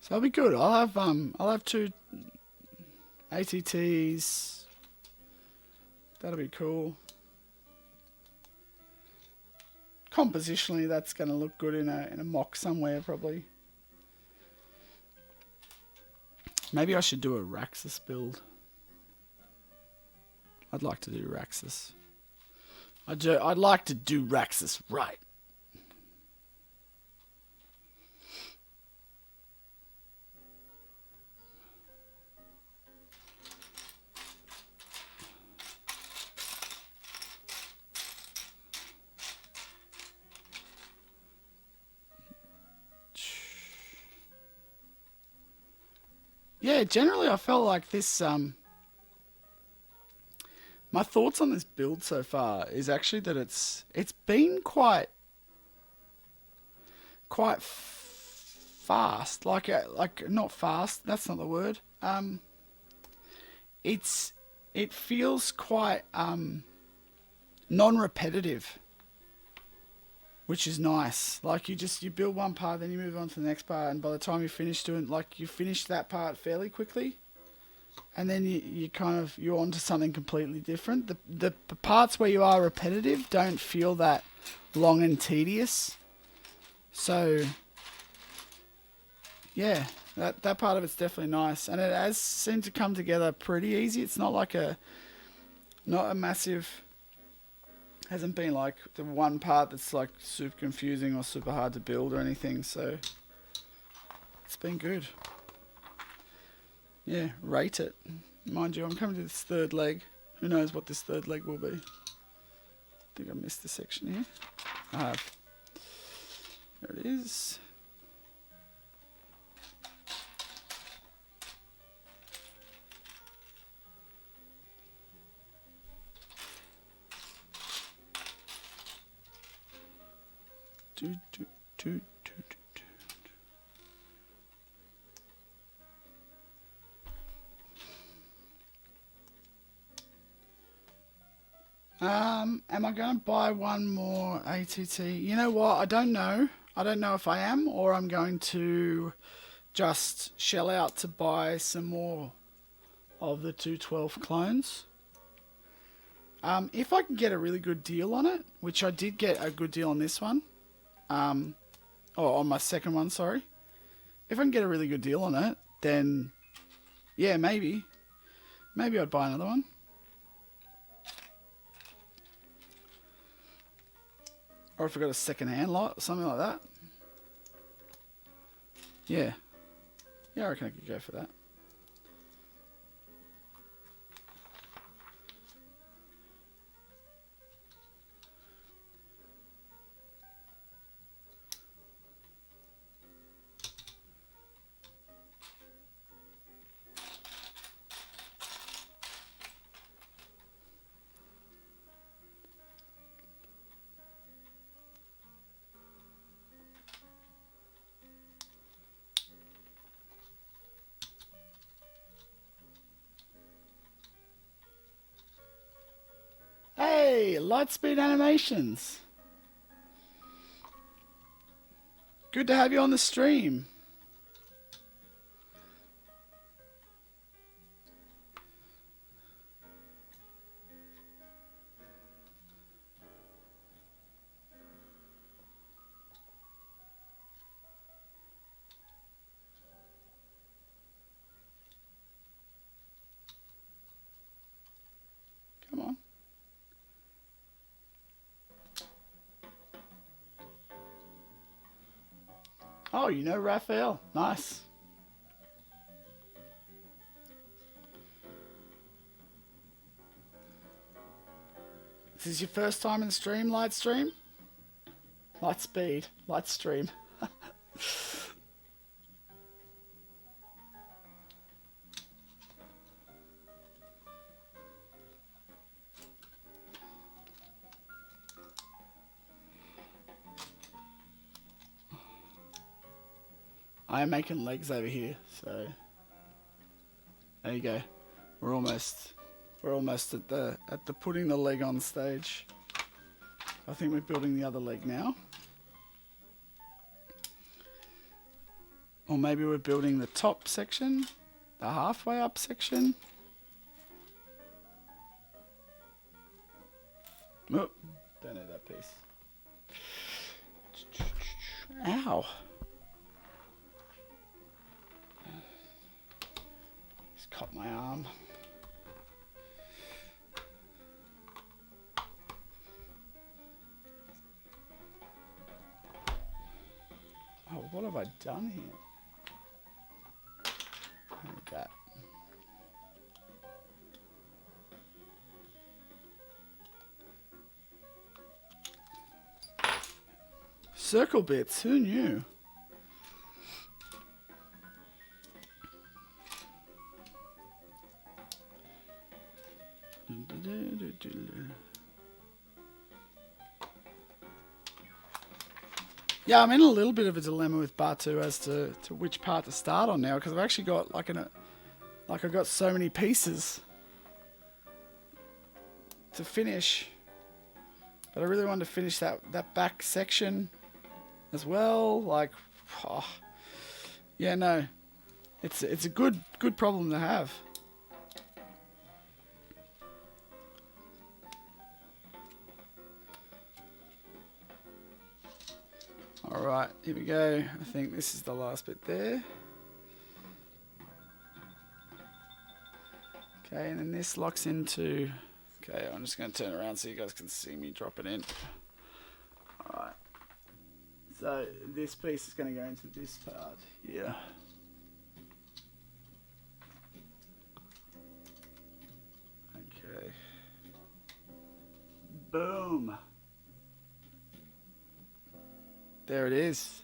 So that'll be good. I'll have 2 ATTs. That'll be cool. Compositionally, that's going to look good in a mock somewhere, probably. Maybe I should do a Raxus build. I'd like to do Raxus. I'd like to do Raxus right. Yeah, generally I felt like this, my thoughts on this build so far is actually that it's been quite fast, like not fast, that's not the word. It feels quite non-repetitive, which is nice. Like you build one part, then you move on to the next part, and by the time you finish doing, like you finish that part fairly quickly. and then you're onto something completely different. The parts where you are repetitive don't feel that long and tedious. So yeah, that part of it's definitely nice, and it has seemed to come together pretty easy. It's not like not a massive, hasn't been like the one part that's like super confusing or super hard to build or anything. So it's been good. Yeah, rate it. Mind you, I'm coming to this third leg. Who knows what this third leg will be? I think I missed a section here. I have. There it is. Am I going to buy one more ATT? You know what? I don't know. I don't know if I am, or I'm going to just shell out to buy some more of the 212 clones. If I can get a really good deal on it, which I did get a good deal on this one, or on my second one, sorry. If I can get a really good deal on it, then yeah, maybe I'd buy another one. Or if I got a second-hand lot or something like that. Yeah. Yeah, I reckon I could go for that. Hey, Lightspeed Animations. Good to have you on the stream. Come on. Oh, you know Raphael. Nice. This is your first time in the stream, Lightstream? Lightspeed. Lightstream. I am making legs over here, so there you go. We're almost at the putting the leg on stage. I think we're building the other leg now. Or maybe we're building the top section, the halfway up section. Oh, don't need that piece. Ow. Just cut my arm. Oh, what have I done here? Like that. Circle bits, who knew? Yeah, I'm in a little bit of a dilemma with Batu as to which part to start on now, because I've actually got I've got so many pieces to finish, but I really wanted to finish that back section as well. Like, oh, yeah, no, it's a good problem to have. Alright, here we go. I think this is the last bit there. Okay, and then this locks into... Okay, I'm just going to turn around so you guys can see me drop it in. Alright. So this piece is going to go into this part here. Okay. Boom. There it is.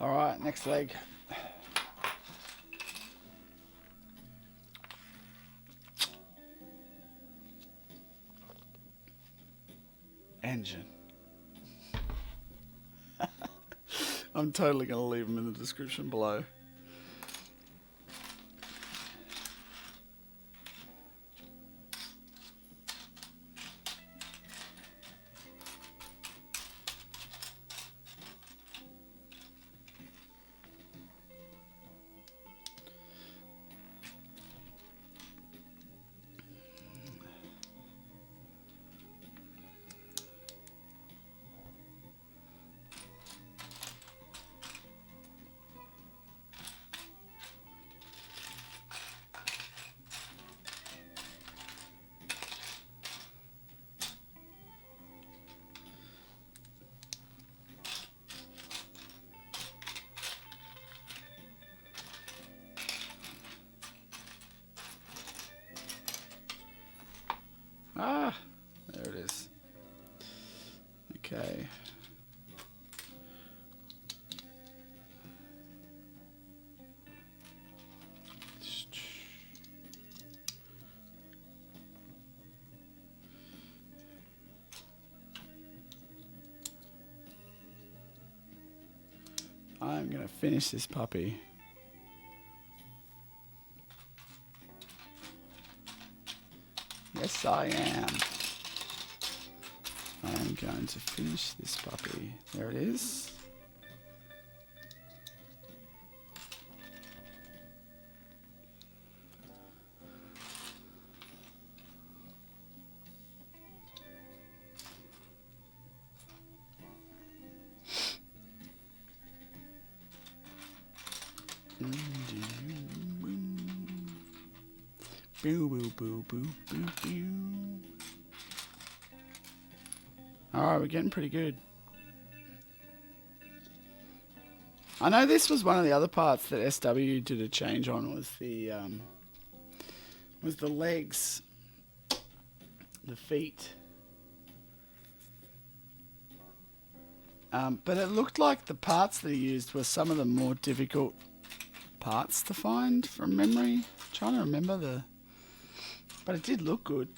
Alright, next leg. Engine. I'm totally going to leave them in the description below. Ah, there it is. Okay. I'm going to finish this puppy. Yes, I am. I'm going to finish this puppy. There it is. Boo, boo, boo, boo, boo, boo. Alright, we're getting pretty good. I know this was one of the other parts that SW did a change on, was the legs, the feet. But it looked like the parts that he used were some of the more difficult parts to find from memory. I'm trying to remember the... But it did look good.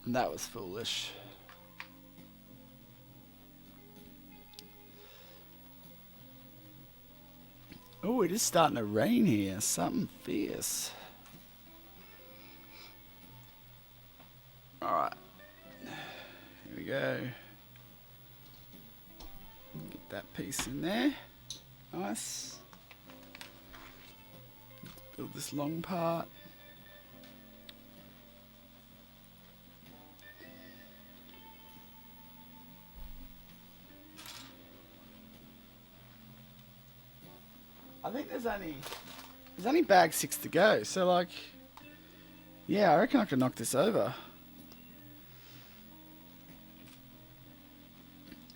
And that was foolish. Oh, it is starting to rain here. Something fierce. Alright. Here we go. Get that piece in there. Nice. Let's build this long part. I think there's only bag 6 to go. So like, yeah, I reckon I can knock this over.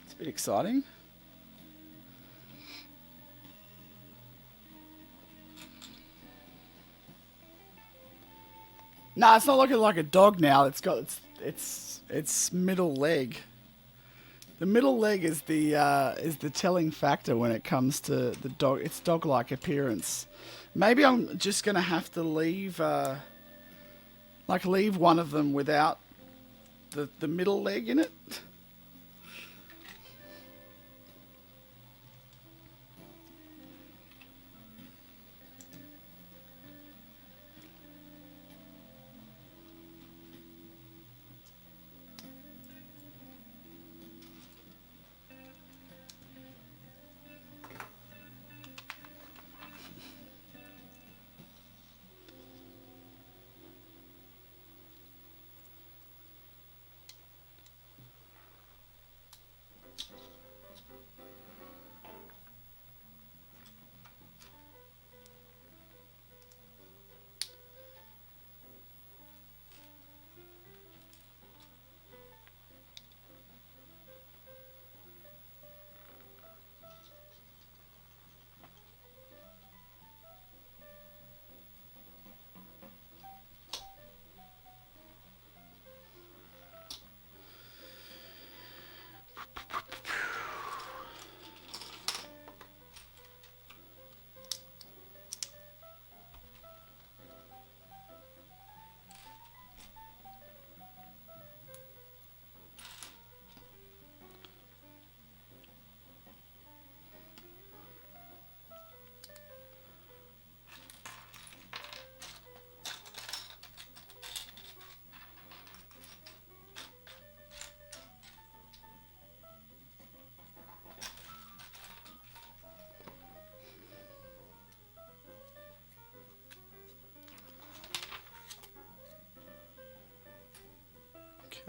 It's a bit exciting. Nah, it's not looking like a dog now. It's got its middle leg. The middle leg is the telling factor when it comes to the dog. Its dog-like appearance. Maybe I'm just gonna have to leave leave one of them without the middle leg in it.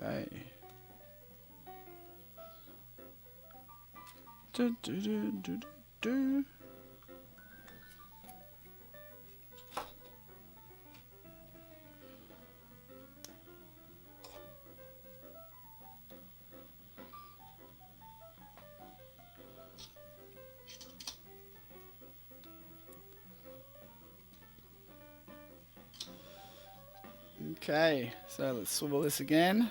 Okay. Do, do, do, do, do. Okay, so let's swivel this again.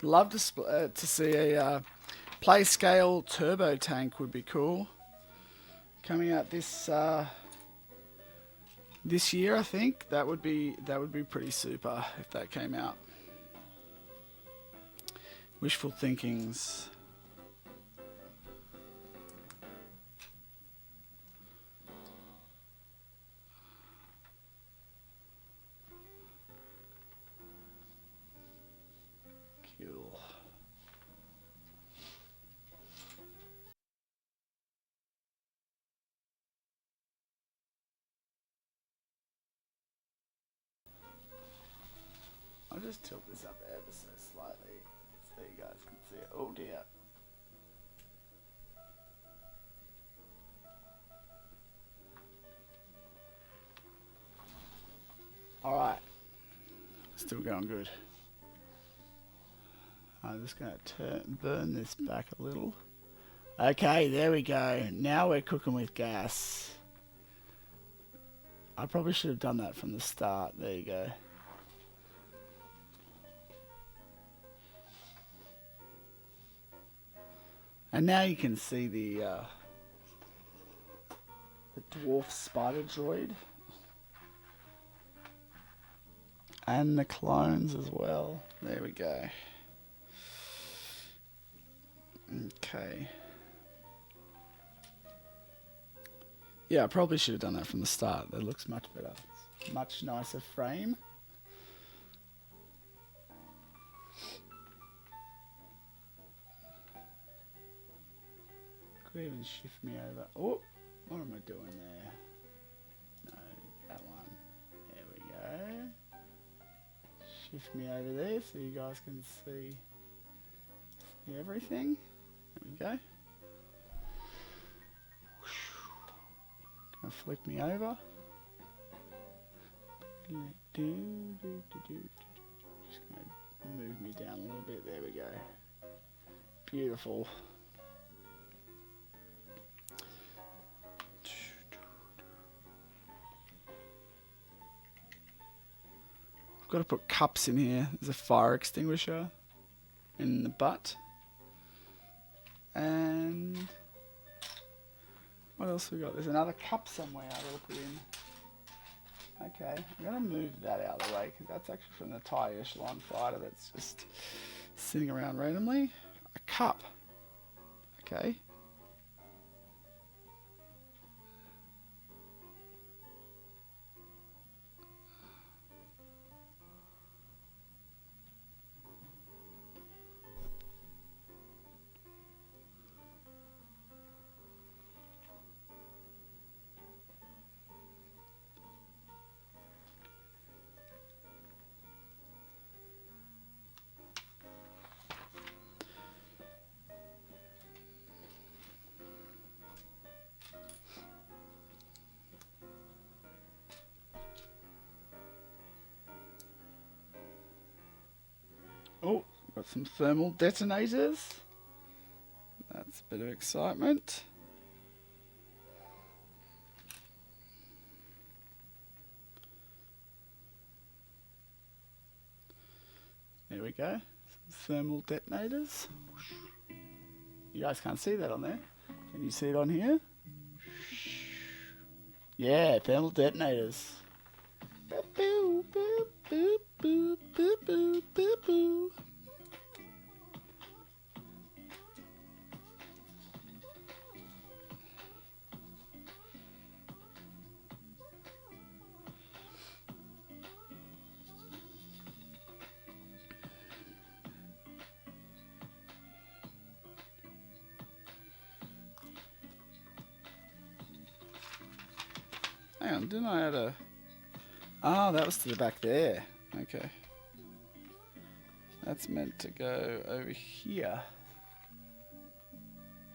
Love to see a play scale turbo tank would be cool. Coming out this this year, I think that would be pretty super if that came out. Wishful thinkings. Cool. I'll just tilt this up ever so slightly so you guys can see it. Oh dear. Alright. Still going good. I'm just going to burn this back a little. Okay, there we go. Now we're cooking with gas. I probably should have done that from the start. There you go. And now you can see the dwarf spider droid. And the clones as well. There we go. Okay. Yeah, I probably should have done that from the start. That looks much better. It's much nicer frame. Could even shift me over. Oh, what am I doing there? No, that one. There we go. Shift me over there so you guys can see everything. There we go. Gonna flick me over. Just gonna move me down a little bit. There we go. Beautiful. I've got to put cups in here. There's a fire extinguisher in the butt. And what else we got? There's another cup somewhere I gotta put in. Okay, I'm gonna move that out of the way because that's actually from the TIE Echelon fighter that's just sitting around randomly. A cup. Okay. Oh, got some thermal detonators. That's a bit of excitement. There we go. Some thermal detonators. You guys can't see that on there. Can you see it on here? Yeah, thermal detonators. Boop, boop, boop, boop, boop, boop, boop, boop. Hang on, didn't I add a... Oh, that was to the back there. Okay. That's meant to go over here.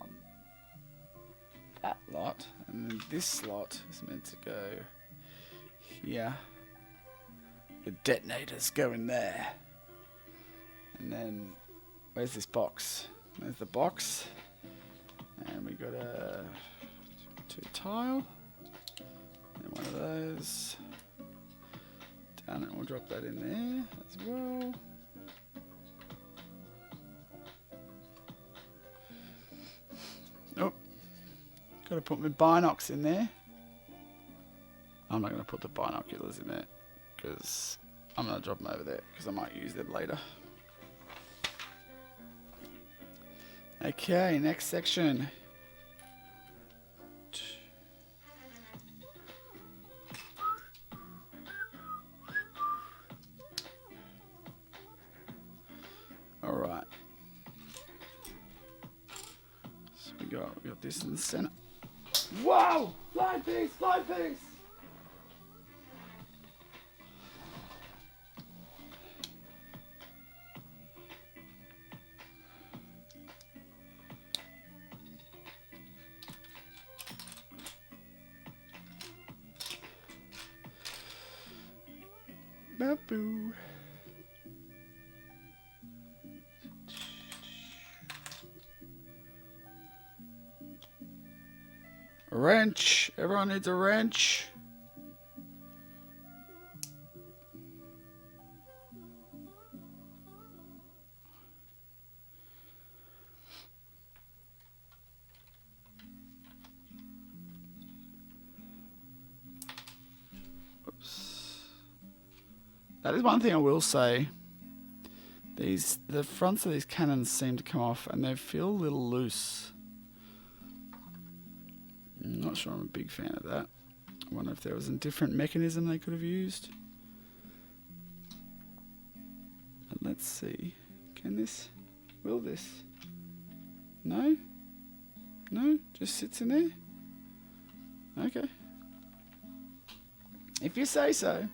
On that lot. And then this slot is meant to go here. The detonators go in there. And then, where's this box? There's the box. And we got a 2 tile. And one of those. Down it, we'll drop that in there as well. Oh, got to put my binocs in there. I'm not going to put the binoculars in there because I'm going to drop them over there because I might use them later. Okay, next section. Alright. So we got this in the center. Whoa! Fly piece! Fly piece! Baboo. A wrench. Everyone needs a wrench. Oops. That is one thing I will say. The fronts of these cannons seem to come off and they feel a little loose. Not sure I'm a big fan of that. I wonder if there was a different mechanism they could have used. But let's see. Will this? No? No? Just sits in there? Okay. If you say so.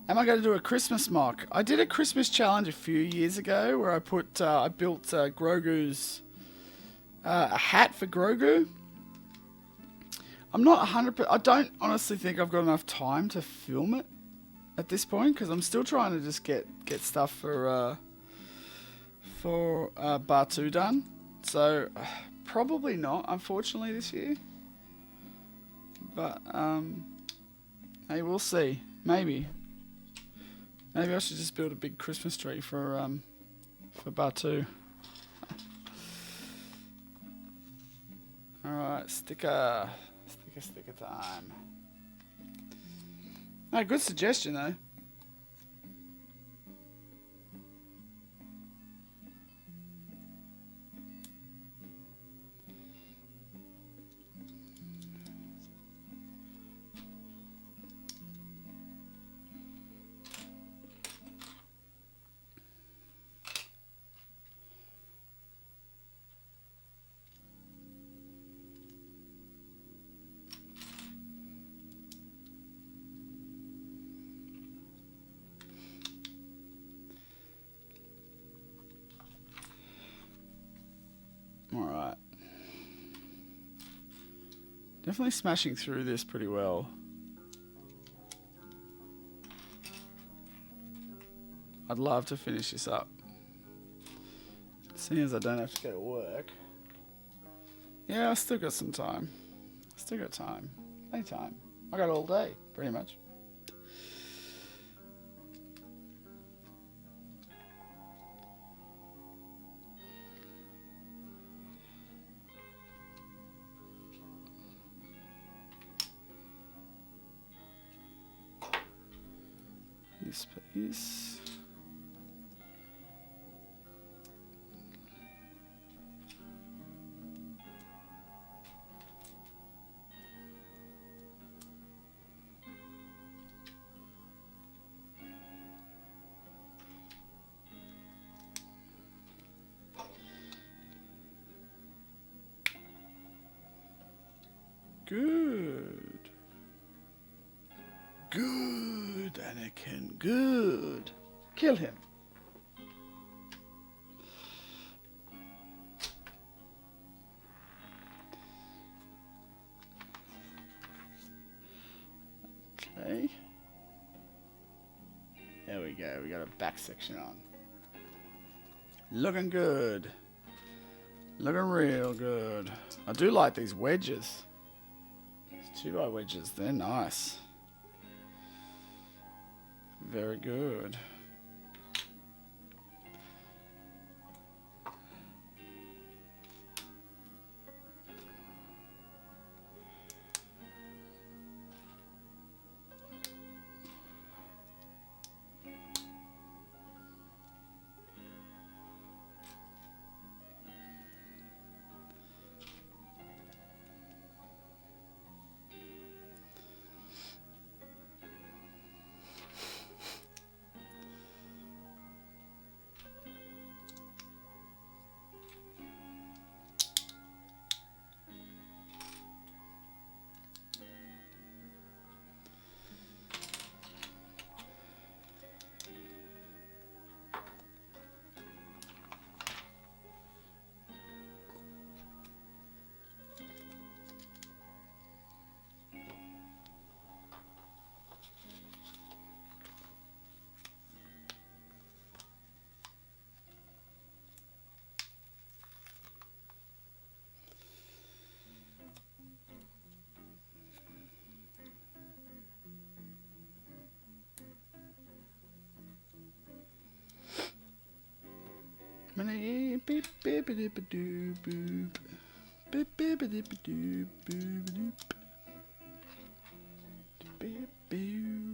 Am I going to do a Christmas mock? I did a Christmas challenge a few years ago where I built Grogu's a hat for Grogu. I'm not 100%. I don't honestly think I've got enough time to film it at this point because I'm still trying to just get stuff for Bar2 done. So probably not, unfortunately, this year. But hey, we'll see. Maybe I should just build a big Christmas tree for Bar2. Alright, sticker time. Oh, good suggestion though. Alright. Definitely smashing through this pretty well. I'd love to finish this up. Seeing as I don't have to go to work. Yeah, I still got some time. Still got time. Any time. I got all day, pretty much. This piece. Good. Good, Anakin, good. Kill him. Okay. There we go, we got a back section on. Looking good. Looking real good. I do like these wedges. These 2x wedges, they're nice. Very good. Beep, beep, beep, beep, boop, boop. Beep, beep, beep, beep, boop, boop. Beep, boop.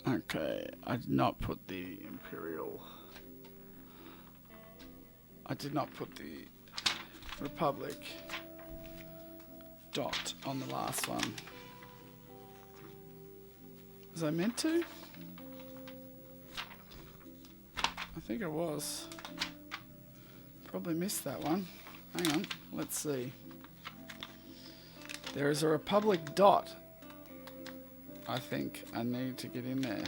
Okay, I did not put the Imperial. I did not put the Republic dot on the last one. Was I meant to? I think I was. Probably missed that one. Hang on, let's see. There is a Republic dot. I think I need to get in there.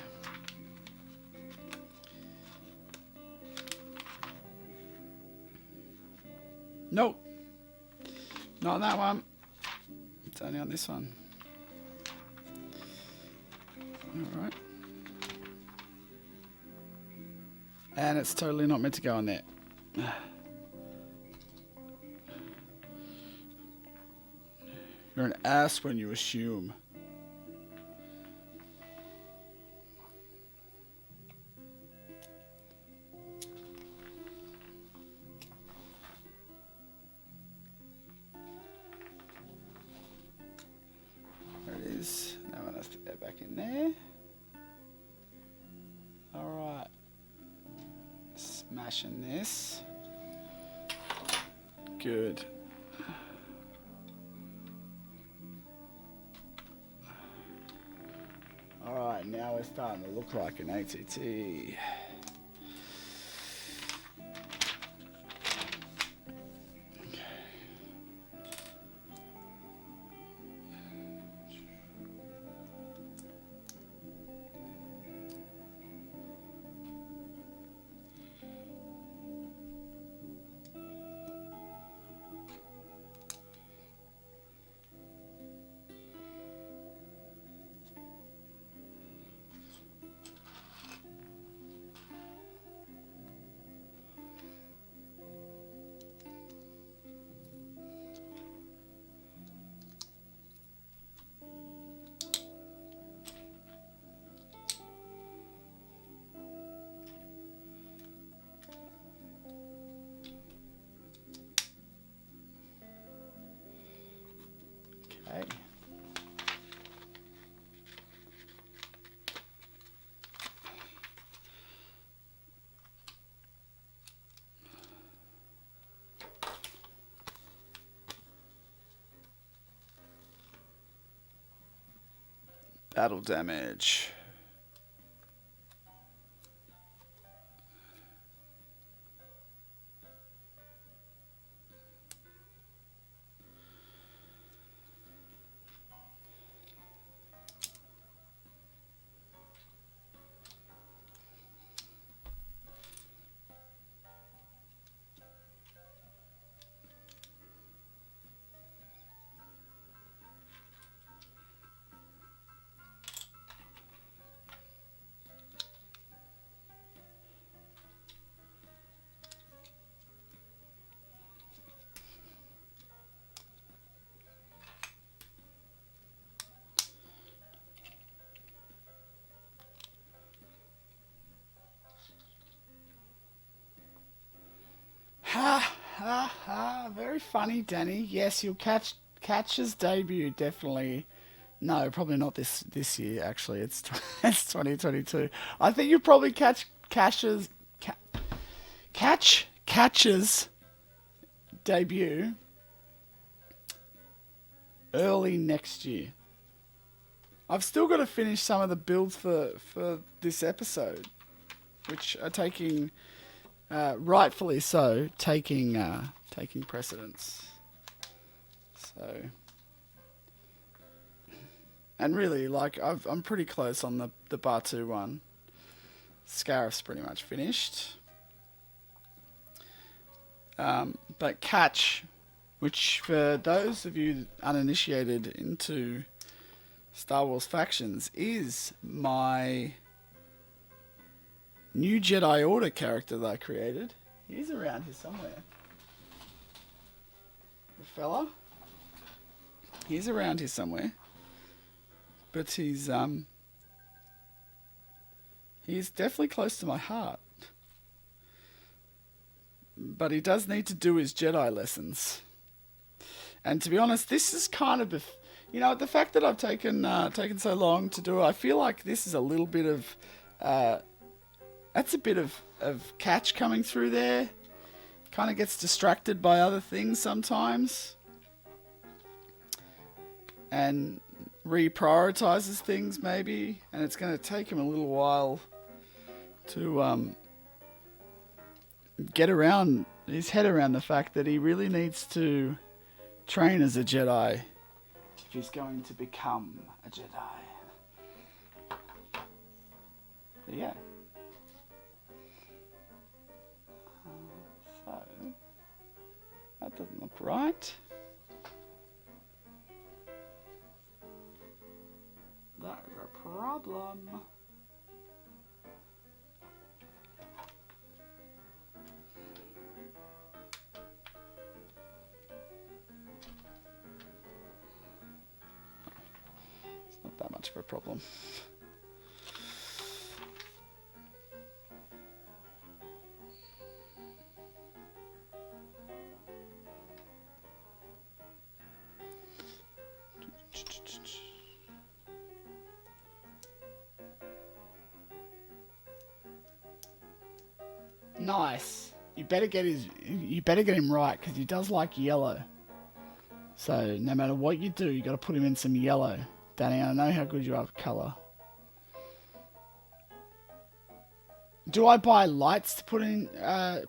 Nope. Not on that one. It's only on this one. Alright. And it's totally not meant to go on there. You're an ass when you assume. There it is. That one has to go back in there. Alright. Smashing this. Good. Alright, now we're starting to look like an ATT. Okay. Battle damage. funny, Danny. Yes, you'll catch his debut, definitely. No, probably not this year. Actually, it's it's 2022. I think you probably catches debut early next year. I've still got to finish some of the builds for this episode, which are taking, rightfully so, taking precedence. So, and really, like I'm pretty close on the Batu one. Scarif's pretty much finished. But Catch, which for those of you uninitiated into Star Wars factions, is my new Jedi Order character that I created. He's around here somewhere. The fella. He's around here somewhere. But he's definitely close to my heart. But he does need to do his Jedi lessons. And to be honest, this is kind of, the fact that I've taken so long to do it, I feel like this is a little bit of, that's a bit of Catch coming through there. Kind of gets distracted by other things sometimes. And reprioritizes things maybe. And it's going to take him a little while to get his head around the fact that he really needs to train as a Jedi if he's going to become a Jedi. There you go. So, that doesn't look right. That is a problem. It's not that much of a problem. Nice. You better get him right, because he does like yellow. So no matter what you do, you got to put him in some yellow. Danny, I know how good you are with colour. Do I buy lights to put in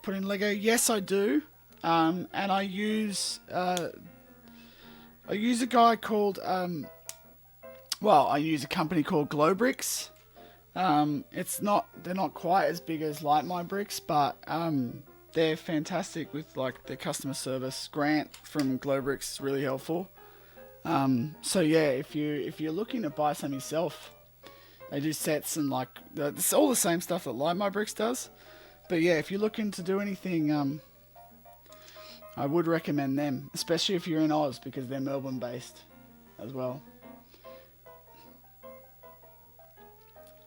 Lego? Yes, I do. And I use a guy called I use a company called Glowbricks. They're not quite as big as Light My Bricks, but they're fantastic with like their customer service. Grant from Glowbricks is really helpful. So yeah, if you're looking to buy some yourself, they do sets and like it's all the same stuff that Light My Bricks does. But yeah, if you're looking to do anything, I would recommend them, especially if you're in Oz, because they're Melbourne based as well.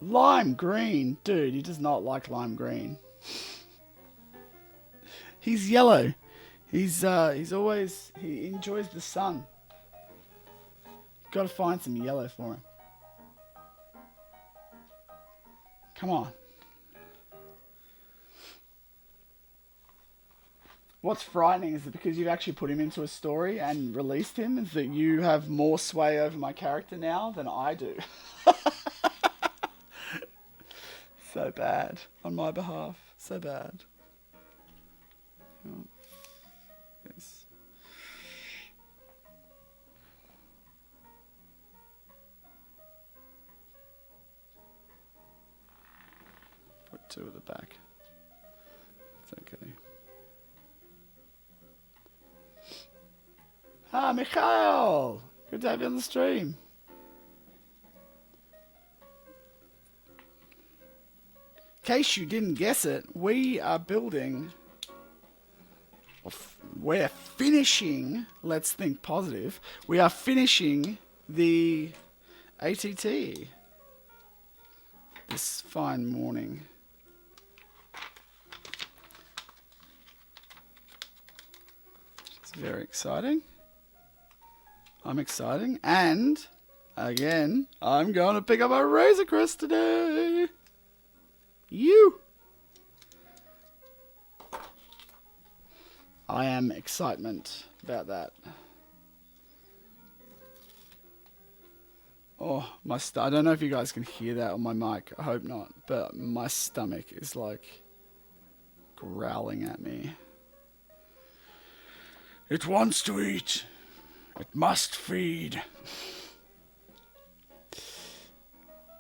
Lime green. Dude, he does not like lime green. He's yellow. He enjoys the sun. Got to find some yellow for him. Come on. What's frightening is that because you've actually put him into a story and released him, is that you have more sway over my character now than I do. So bad on my behalf. So bad. Oh, yes. Put 2 at the back. It's okay. Ah, Mikhail! Good to have you on the stream. In case you didn't guess it, we are building, we're finishing, let's think positive, we are finishing the ATT this fine morning. It's very exciting. I'm exciting. And, again, I'm going to pick up a Razor Crest today. You! I am excitement about that. Oh, I don't know if you guys can hear that on my mic. I hope not. But my stomach is like growling at me. It wants to eat. It must feed.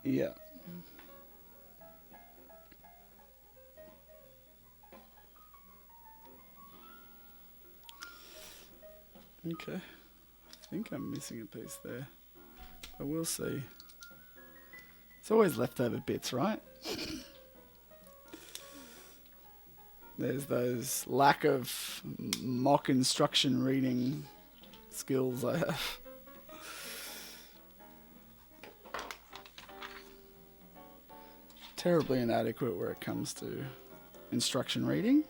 Yeah. Okay. I think I'm missing a piece there. But we'll see. It's always leftover bits, right? There's those lack of mock instruction reading skills I have. Terribly inadequate where it comes to instruction reading.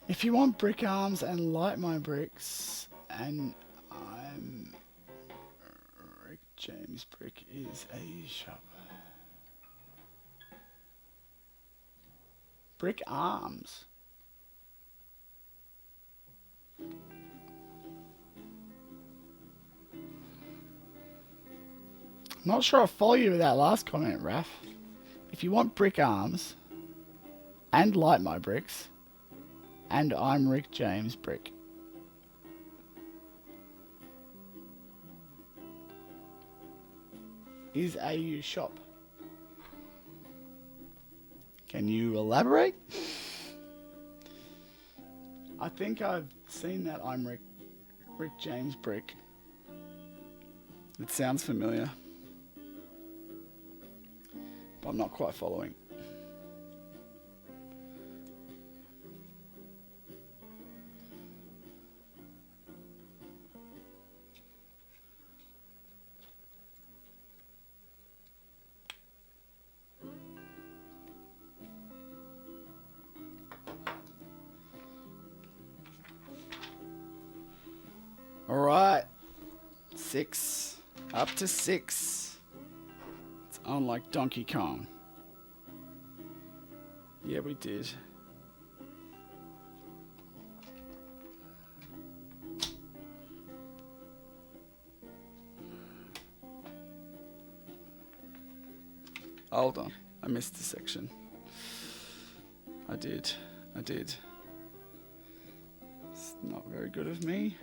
If you want brick arms and light my bricks, and I'm Rick James Brick is a shop. Brick arms. Not sure I follow you with that last comment, Raph. If you want brick arms and light my bricks, and I'm Rick James Brick. Is AU shop. Can you elaborate? I think I've seen that I'm Rick James Brick. It sounds familiar. But I'm not quite following. Alright. 6. Up to 6. It's on like Donkey Kong. Yeah, we did. Hold on. I missed a section. I did. It's not very good of me.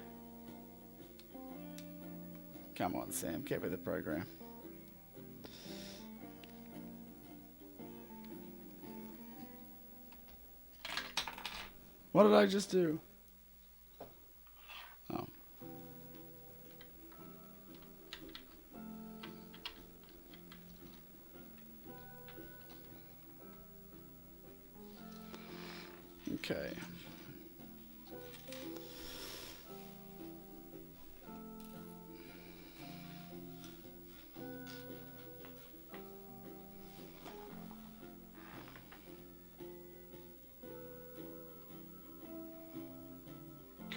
Come on, Sam. Get with the program. What did I just do? Oh. Okay.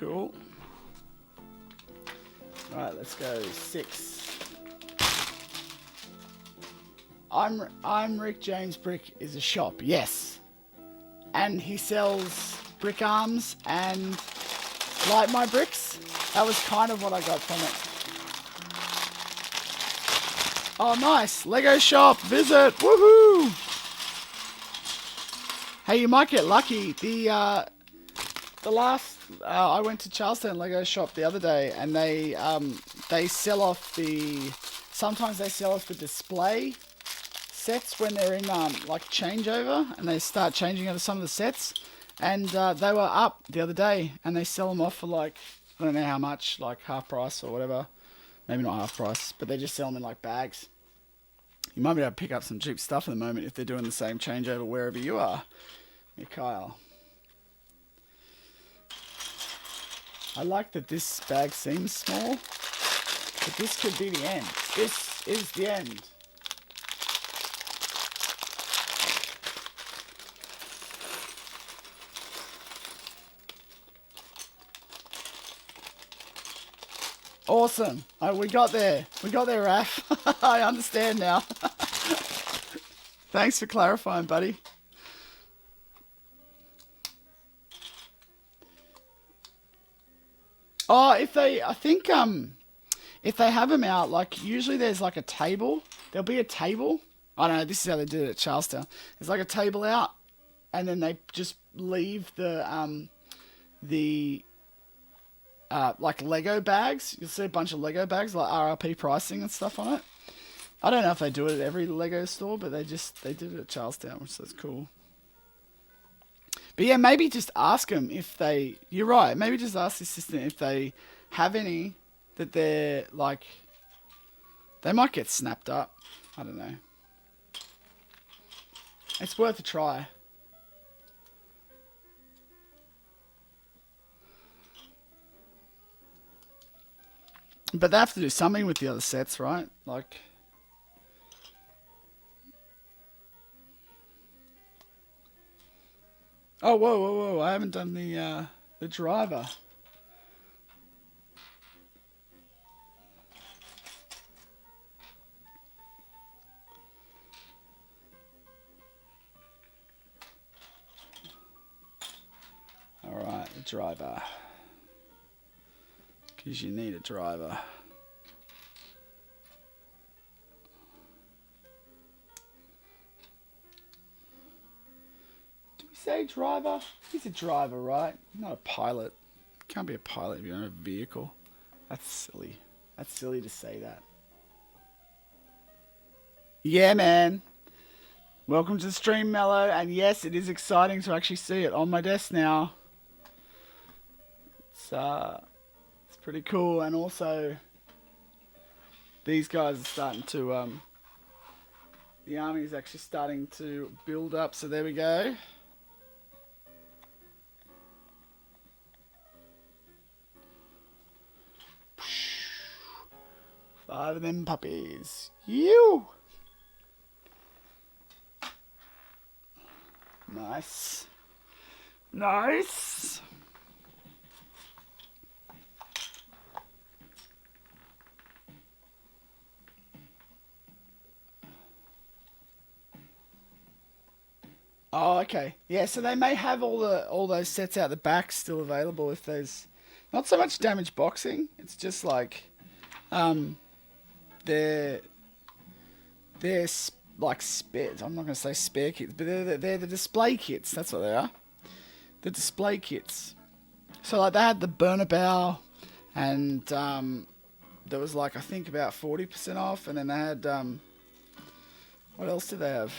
Cool. Alright, let's go 6. I'm Rick James Brick is a shop, yes. And he sells brick arms and light my bricks. That was kind of what I got from it. Oh, nice. Lego shop, visit. Woohoo! Hey, you might get lucky. The last I went to Charlestown Lego shop the other day, and they sell off sometimes they sell off the display sets when they're in like changeover, and they start changing over some of the sets, and they were up the other day, and they sell them off for like, I don't know how much, like half price or whatever. Maybe not half price, but they just sell them in like bags. You might be able to pick up some cheap stuff at the moment if they're doing the same changeover wherever you are, Mikhail. I like that this bag seems small, but this could be the end. This is the end. Awesome. We got there. We got there, Raph. I understand now. Thanks for clarifying, buddy. Oh, I think if they have them out, like usually there's like a table. There'll be a table. I don't know. This is how they did it at Charlestown. There's like a table out, and then they just leave the like Lego bags. You'll see a bunch of Lego bags, like RRP pricing and stuff on it. I don't know if they do it at every Lego store, but they did it at Charlestown, which is cool. But yeah, maybe just ask them if they... You're right. Maybe just ask the assistant if they have any that they're like... They might get snapped up. I don't know. It's worth a try. But they have to do something with the other sets, right? Like... Oh, whoa, whoa, whoa. I haven't done the driver. Alright, the driver. Because you need a driver. Say driver? He's a driver, right? Not a pilot. Can't be a pilot if you don't have a vehicle. That's silly. That's silly to say that. Yeah, man. Welcome to the stream, Mello. And yes, it is exciting to actually see it on my desk now. It's pretty cool. And also, these guys are starting to... the army is actually starting to build up. So there we go. 5 of them puppies. You. Nice. Nice. Oh, okay. Yeah, so they may have all those sets out the back still available if there's not so much damage boxing. It's just like they're like spares. I'm not going to say spare kits, but they're the display kits. That's what they are. The display kits. So like they had the burner bow, and there was like I think about 40% off, and then they had what else did they have?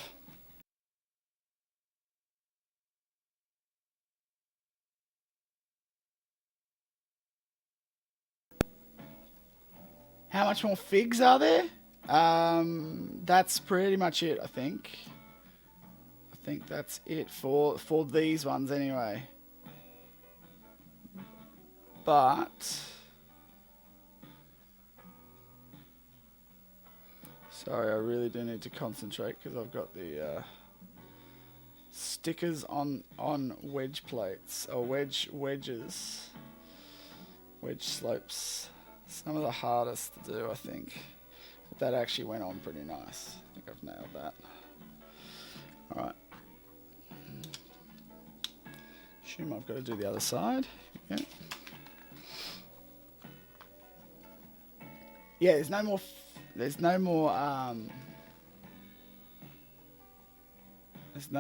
How much more figs are there? That's pretty much it, I think. I think that's it for these ones anyway. But sorry, I really do need to concentrate because I've got the stickers on wedge plates or wedges, wedge slopes. Some of the hardest to do, I think. But that actually went on pretty nice. I think I've nailed that. Alright. Assume I've got to do the other side. Yeah. Yeah, there's no more there's no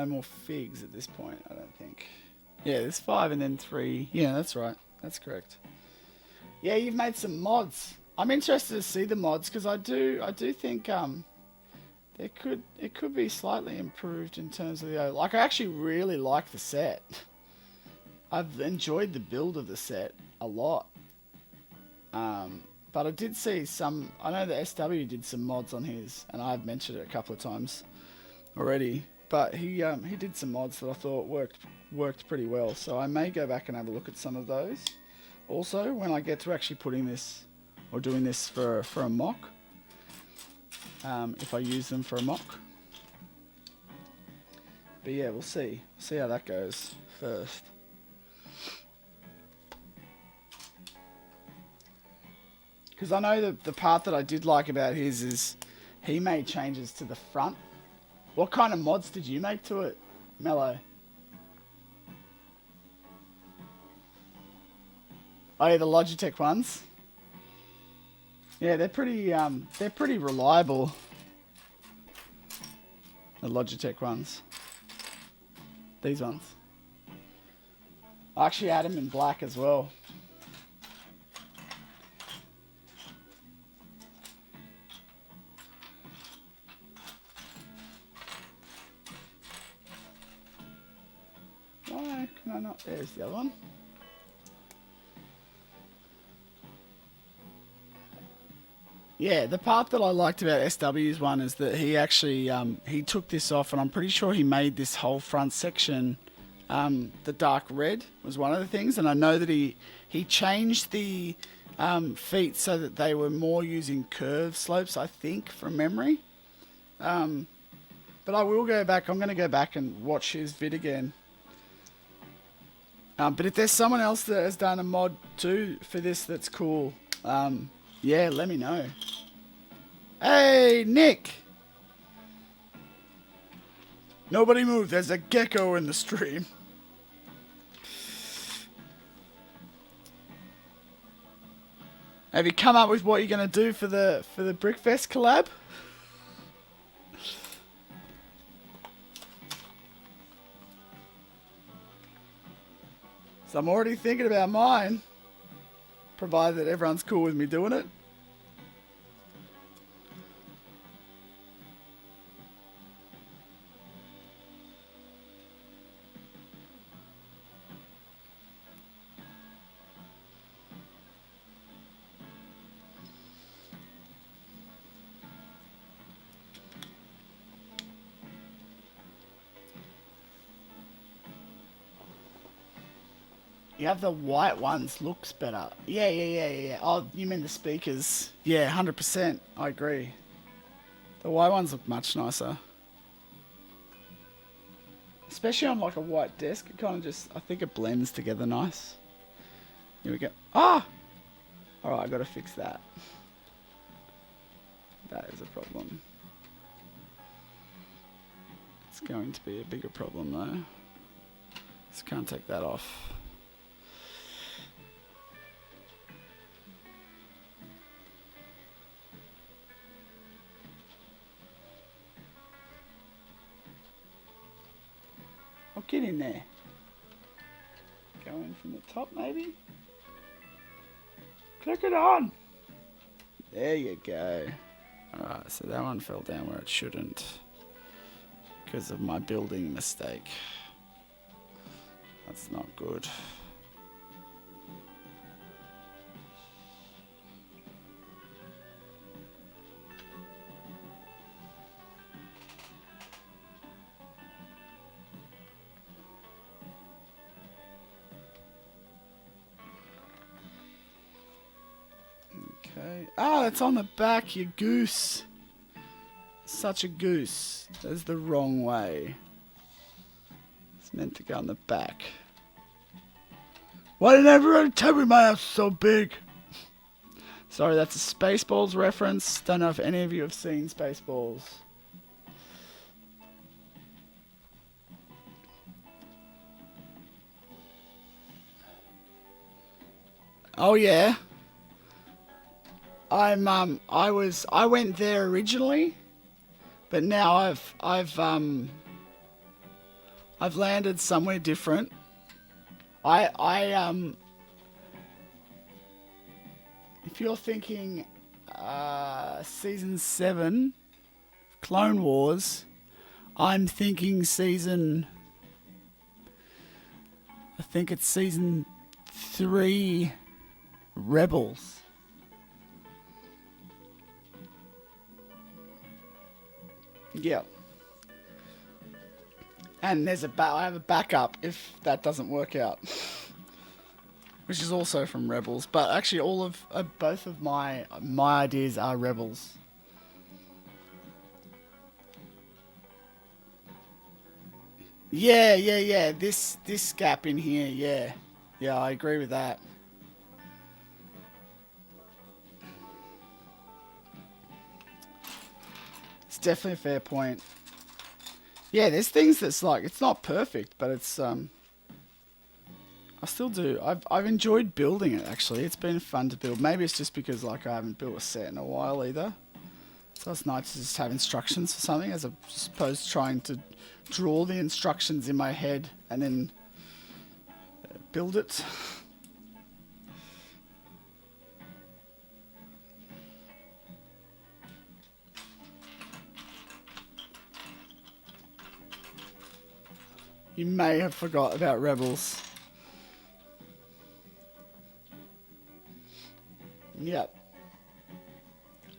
more figs at this point, I don't think. Yeah, there's 5 and then 3. Yeah, that's right. That's correct. Yeah, you've made some mods. I'm interested to see the mods because I do think it could be slightly improved in terms of the like. I actually really like the set. I've enjoyed the build of the set a lot. But I did see some. I know that SW did some mods on his, and I've mentioned it a couple of times already. But he did some mods that I thought worked pretty well. So I may go back and have a look at some of those. also when I get to actually putting this or doing this for a mock. If I use them for a mock. But yeah, we'll see. See how that goes first. Because I know the part that I did like about his is he made changes to the front. What kind of mods did you make to it, Mello? Oh yeah, the Logitech ones. Yeah, they're pretty reliable. The Logitech ones. These ones. I actually had them in black as well. Why can I not? There's the other one. Yeah, the part that I liked about SW's one is that he actually he took this off, and I'm pretty sure he made this whole front section the dark red was one of the things, and I know that he changed the feet so that they were more using curved slopes, I think, from memory. But I will go back. I'm going to go back and watch his vid again. But if there's someone else that has done a mod too for this that's cool, yeah, let me know. Hey, Nick! Nobody move, there's a gecko in the stream. Have you come up with what you're going to do for the Brickfest collab? So I'm already thinking about mine, provided that everyone's cool with me doing it. You have the white ones, looks better. Yeah. Oh, you mean the speakers? Yeah, 100%. I agree. The white ones look much nicer. Especially on like a white desk. It kind of just, I think it blends together nice. Here we go. Ah! Alright, I gotta fix that. That is a problem. It's going to be a bigger problem though. Just can't take that off. I'll get in there. Go in from the top maybe. Click it on. There you go. Alright, so that one fell down where it shouldn't because of my building mistake. That's not good. Okay. Oh, it's on the back, you goose. Such a goose. That's the wrong way. It's meant to go on the back. Why didn't everyone tell me my house is so big? Sorry, that's a Spaceballs reference. Don't know if any of you have seen Spaceballs. Oh yeah. I went there originally, but now I've landed somewhere different. If you're thinking season 7 Clone Wars, I'm thinking I think it's season 3 Rebels. Yeah. And I have a backup if that doesn't work out. which is also from Rebels. But actually, all of both of my ideas are Rebels. Yeah. This gap in here, yeah, I agree with that. It's definitely a fair point. Yeah, there's things that's like it's not perfect, but it's I still do. I've enjoyed building it actually. It's been fun to build. Maybe it's just because like I haven't built a set in a while either. So it's nice to just have instructions for something as opposed to trying to draw the instructions in my head and then build it. You may have forgot about Rebels. Yep.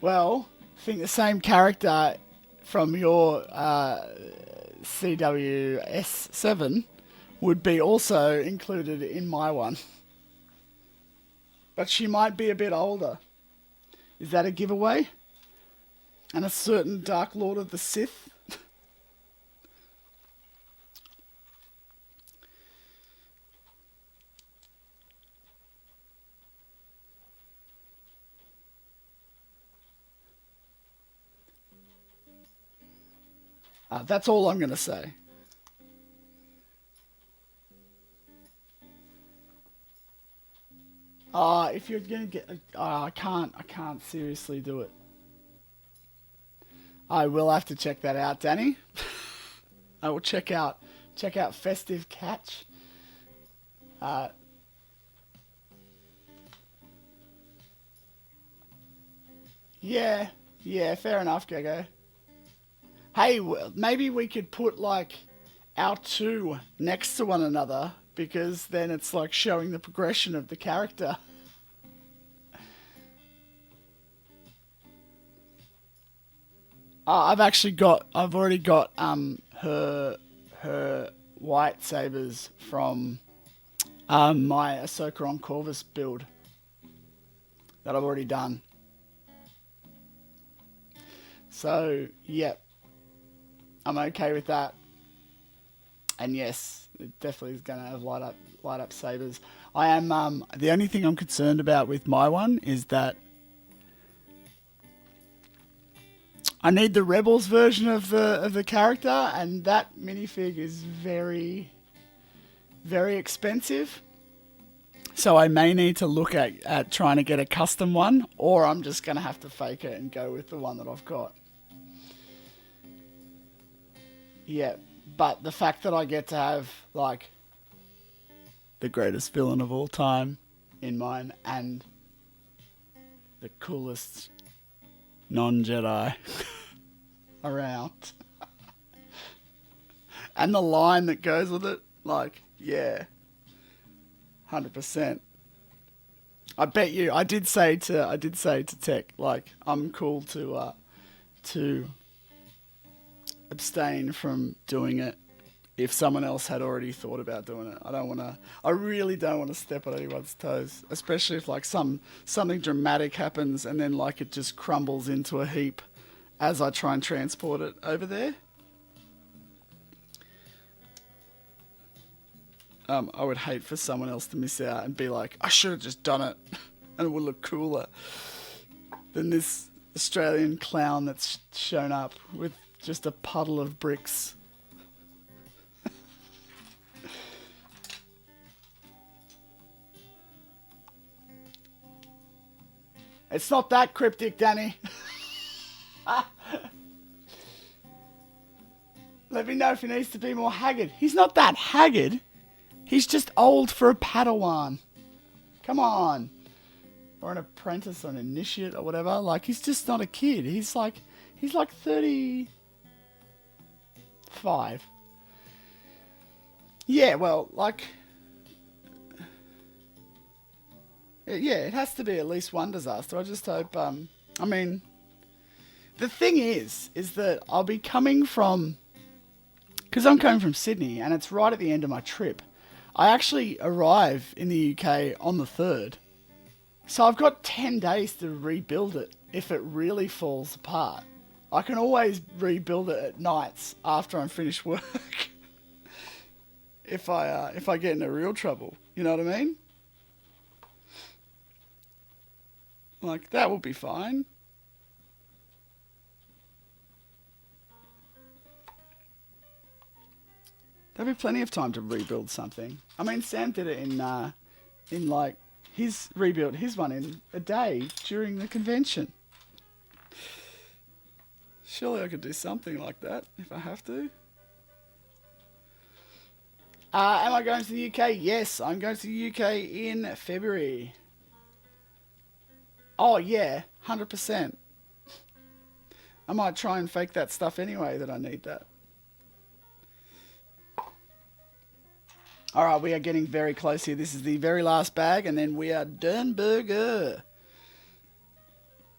Well, I think the same character from your CWS7 would be also included in my one. But she might be a bit older. Is that a giveaway? And a certain Dark Lord of the Sith? That's all I'm going to say. If you're going to get... I can't seriously do it. I will have to check that out, Danny. I will check out Festive Catch. Yeah, fair enough, Gago. Hey, maybe we could put like our two next to one another because then it's like showing the progression of the character. I've already got her white sabers from my Ahsoka on Corvus build that I've already done. So, yep, I'm okay with that. And yes, it definitely is going to have light up sabers. I am the only thing I'm concerned about with my one is that I need the Rebels version of the character, and that minifig is very, very expensive. So I may need to look at trying to get a custom one, or I'm just going to have to fake it and go with the one that I've got. Yeah, but the fact that I get to have, like, the greatest villain of all time in mine, and the coolest non-Jedi around. And the line that goes with it, like, yeah, 100%. I bet you. I did say to Tech, like, I'm cool to abstain from doing it if someone else had already thought about doing it. I really don't want to step on anyone's toes, especially if like something dramatic happens and then like it just crumbles into a heap as I try and transport it over there. I would hate for someone else to miss out and be like, I should have just done it and it would look cooler than this Australian clown that's shown up with just a puddle of bricks. It's not that cryptic, Danny. Let me know if he needs to be more haggard. He's not that haggard. He's just old for a Padawan. Come on. Or an apprentice or an initiate or whatever. Like, he's just not a kid. He's like 35. Yeah, well, like... Yeah, it has to be at least one disaster. I just hope... I mean... The thing is that I'll be coming from... Because I'm coming from Sydney, and it's right at the end of my trip. I actually arrive in the UK on the 3rd. So I've got 10 days to rebuild it if it really falls apart. I can always rebuild it at nights after I'm finished work. if I get into real trouble. You know what I mean? Like, that will be fine. There'll be plenty of time to rebuild something. I mean, Sam did it in like, he's rebuilt his one in a day during the convention. Surely I could do something like that if I have to. Am I going to the UK? Yes, I'm going to the UK in February. Oh yeah, 100%. I might try and fake that stuff anyway that I need that. Alright, we are getting very close here. This is the very last bag, and then we are done burger.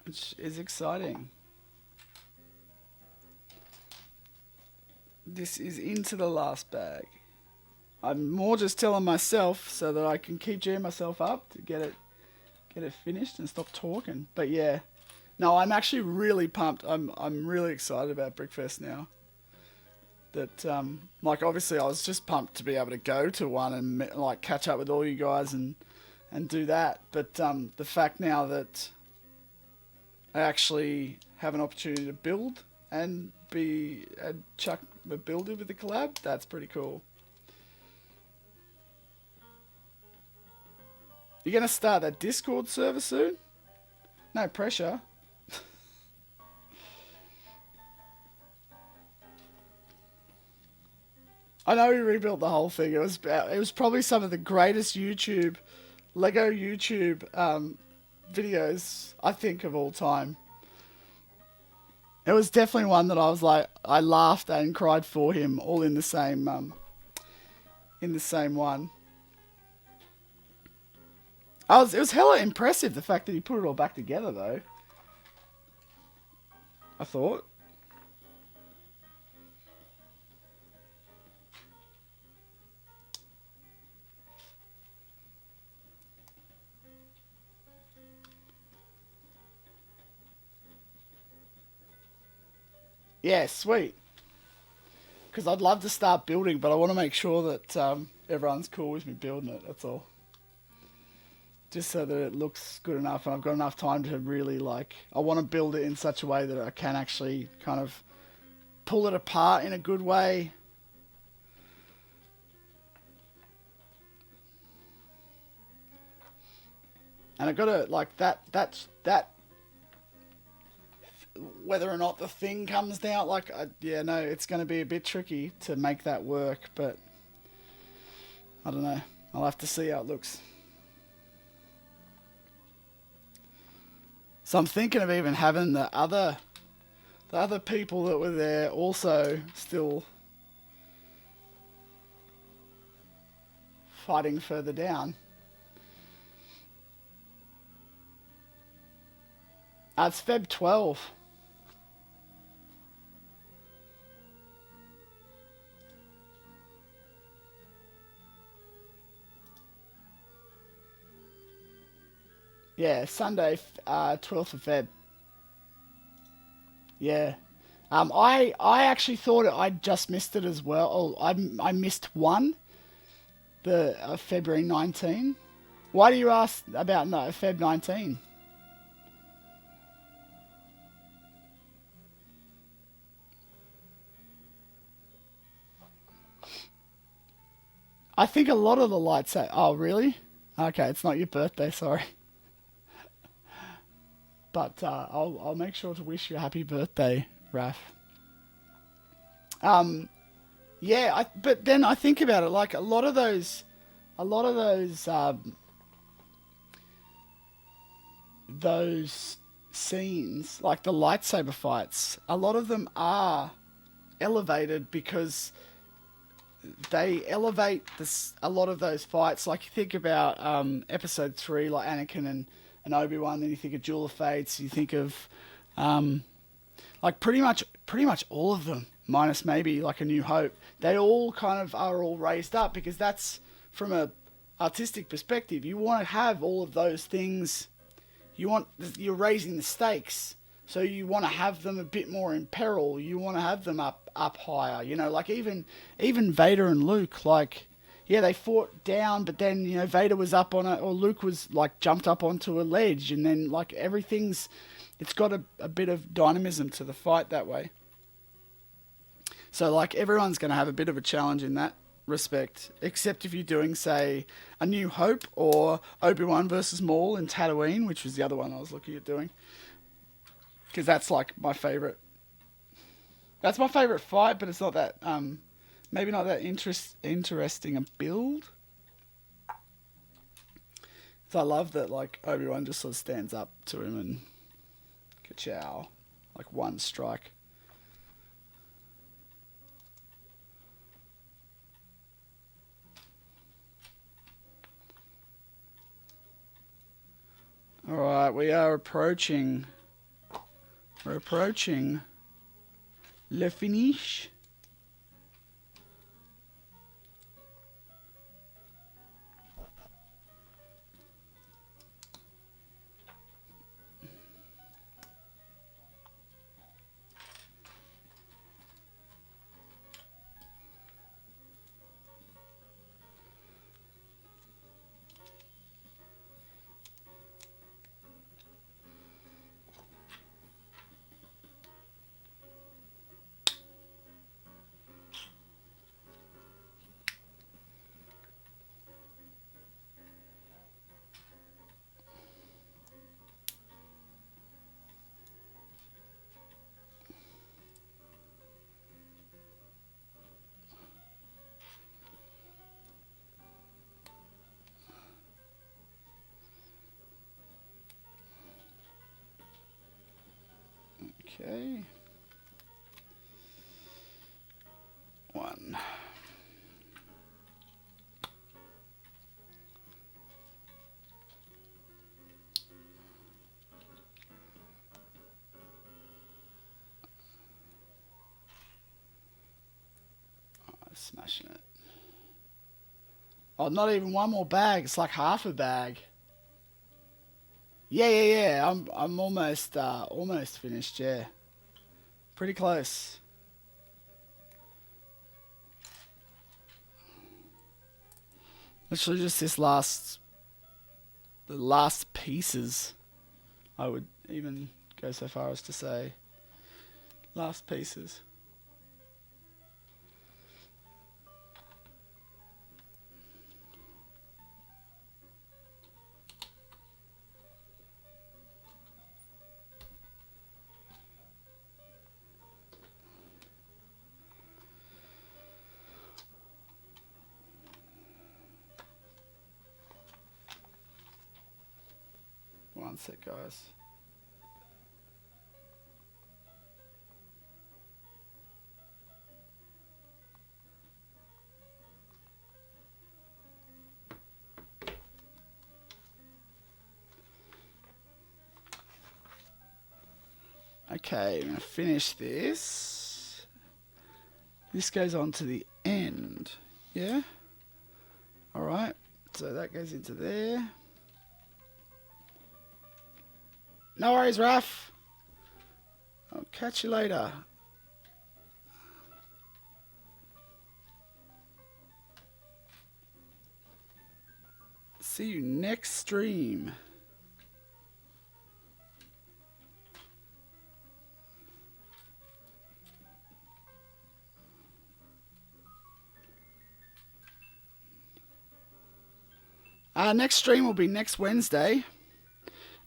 Which is exciting. This is into the last bag. I'm more just telling myself so that I can keep gearing myself up to get it finished and stop talking. But yeah, no, I'm actually really pumped. I'm really excited about Brickfest now. That like, obviously I was just pumped to be able to go to one and like catch up with all you guys and do that. But the fact now that I actually have an opportunity to build and chuck a builder with the collab, that's pretty cool. You're going to start that Discord server soon? No pressure. I know we rebuilt the whole thing. It was probably some of the greatest Lego YouTube videos, I think, of all time. It was definitely one that I was like, I laughed and cried for him all in the same one. It was hella impressive, the fact that he put it all back together, though. I thought. Yeah, sweet. Because I'd love to start building, but I want to make sure that everyone's cool with me building it, that's all. Just so that it looks good enough and I've got enough time to really, like, I want to build it in such a way that I can actually kind of pull it apart in a good way. And I got to, like, that whether or not the thing comes down, like, yeah, no, it's going to be a bit tricky to make that work, but I don't know. I'll have to see how it looks. So I'm thinking of even having the other people that were there also still fighting further down. It's Feb 12. Yeah, Sunday, 12th of Feb. Yeah. I actually thought I just missed it as well. Oh, I missed one. The February 19. Why do you ask about Feb 19? I think a lot of the lights say, oh really? Okay, it's not your birthday, sorry. But I'll make sure to wish you a happy birthday, Raph. Yeah, but then I think about it, like a lot of those scenes, like the lightsaber fights, a lot of them are elevated because they elevate a lot of those fights. Like you think about episode 3, like Anakin and Obi-Wan, then you think of Duel of Fates, you think of like pretty much all of them, minus maybe like A New Hope. They all kind of are all raised up because that's from a artistic perspective, you want to have all of those things. You're raising the stakes, so you want to have them a bit more in peril. You want to have them up higher. You know, like even Vader and Luke, like, yeah, they fought down, but then, you know, Vader was up on it, or Luke was like jumped up onto a ledge, and then like it's got a bit of dynamism to the fight that way. So like everyone's going to have a bit of a challenge in that respect, except if you're doing, say, A New Hope or Obi-Wan versus Maul in Tatooine, which was the other one I was looking at doing, because that's like my favorite. That's my favorite fight, but it's not that maybe not that interesting a build. So I love that like Obi-Wan just sort of stands up to him and ka-chow, like one strike. Alright, we're approaching le finish. Okay. One. Oh, smashing it. Oh, not even one more bag. It's like half a bag. Yeah. I'm almost finished. Yeah, pretty close. Literally just the last pieces. I would even go so far as to say last pieces. One sec, guys. Okay, I'm going to finish this. This goes on to the end. Yeah? Alright, so that goes into there. No worries, Raph. I'll catch you later. See you next stream. Next stream will be next Wednesday.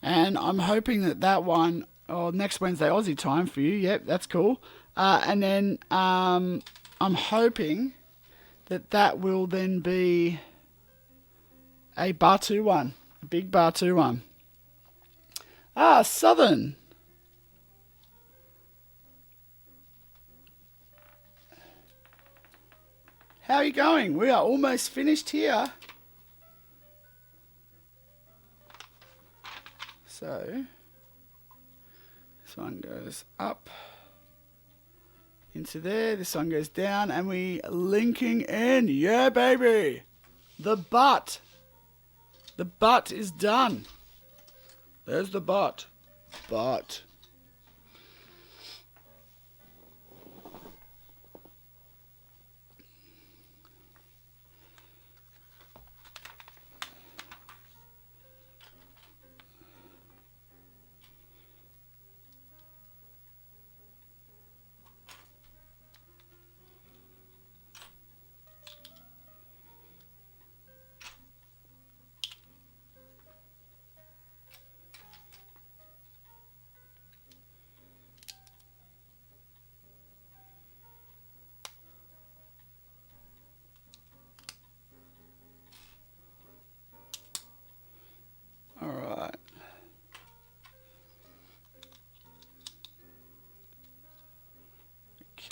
And I'm hoping that one, next Wednesday Aussie time for you. Yep, that's cool. And then I'm hoping that will then be a Batu one. A big Batu one. Southern. How are you going? We are almost finished here. So, this one goes up into there. This one goes down, and we linking in. Yeah, baby. The butt. The butt is done. There's the butt. Butt. Alright.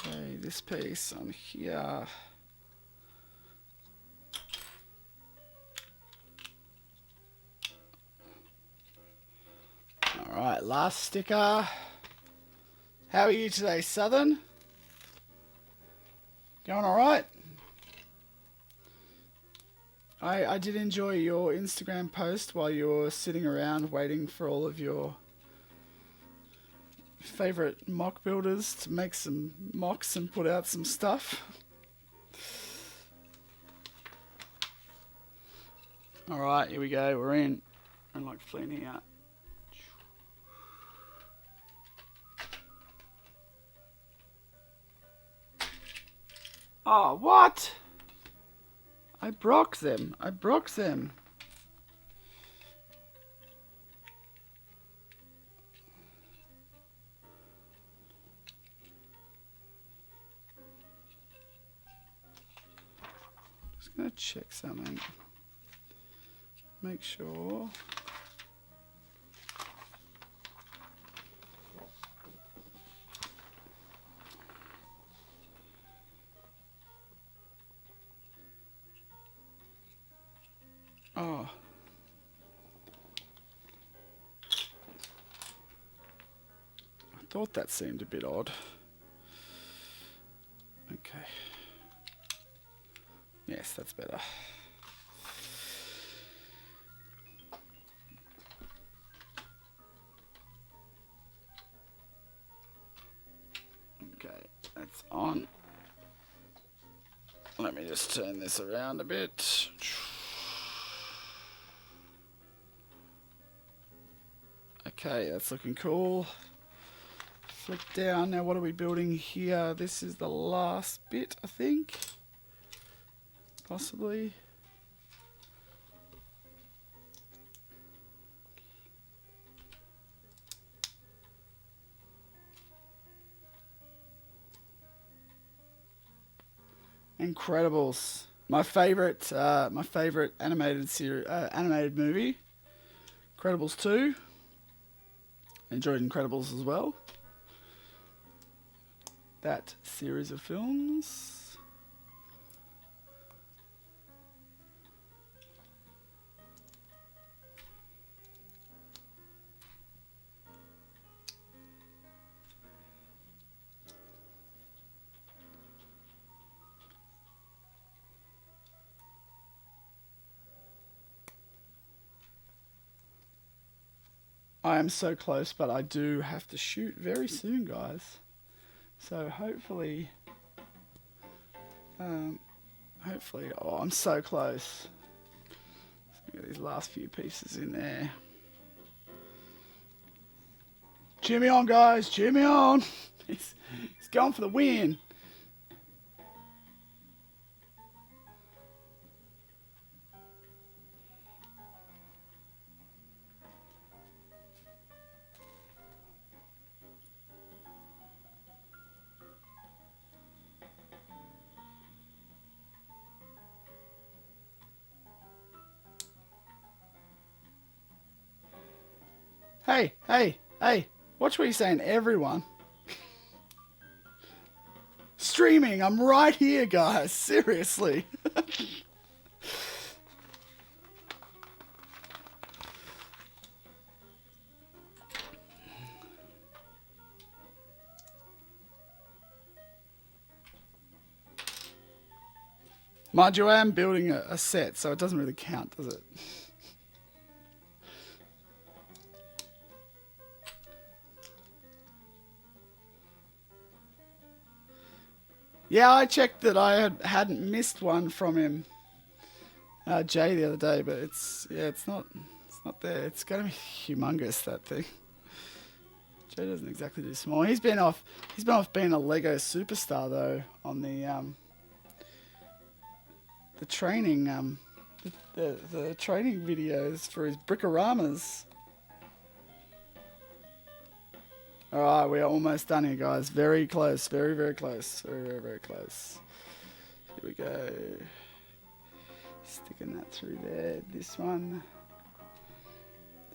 Okay, this piece on here. Alright, last sticker. How are you today, Southern? Going alright? I did enjoy your Instagram post while you were sitting around waiting for all of your favourite mock builders to make some mocks and put out some stuff. Alright, here we go, we're in. I'm like fleeing out. Oh, what? I broke them. I broke them. Just gonna check something. Make sure. Oh. I thought that seemed a bit odd. Okay. Yes, that's better. Okay, that's on. Let me just turn this around a bit. Okay, that's looking cool. Flick down. Now what are we building here? This is the last bit, I think. Possibly. Incredibles. My favorite animated series, animated movie. Incredibles 2. Enjoyed Incredibles as well. That series of films. I am so close, but I do have to shoot very soon, guys. So hopefully, oh, I'm so close. Let's get these last few pieces in there. Cheer me on, guys. Cheer me on. He's going for the win. Hey, hey, hey. Watch what you're saying, everyone. Streaming, I'm right here, guys. Seriously. Mind you, I am building a set, so it doesn't really count, does it? Yeah, I checked that I hadn't missed one from him, Jay, the other day, but it's not there. It's gonna be humongous, that thing. Jay doesn't exactly do small. He's been off being a Lego superstar though on the training the training videos for his brick-a-ramas. Alright, we are almost done here, guys. Very close. Very, very close. Very, very, very close. Here we go. Sticking that through there. This one.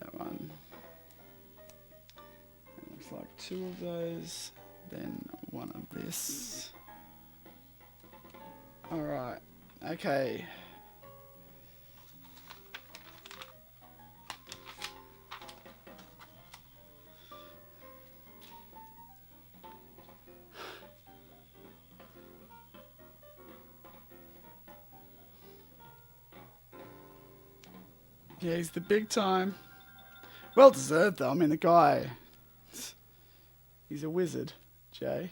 That one. It looks like 2 of those. Then 1 of this. Alright. Okay. Yeah, he's the big time. Well deserved though. I mean, the guy, he's a wizard, Jay.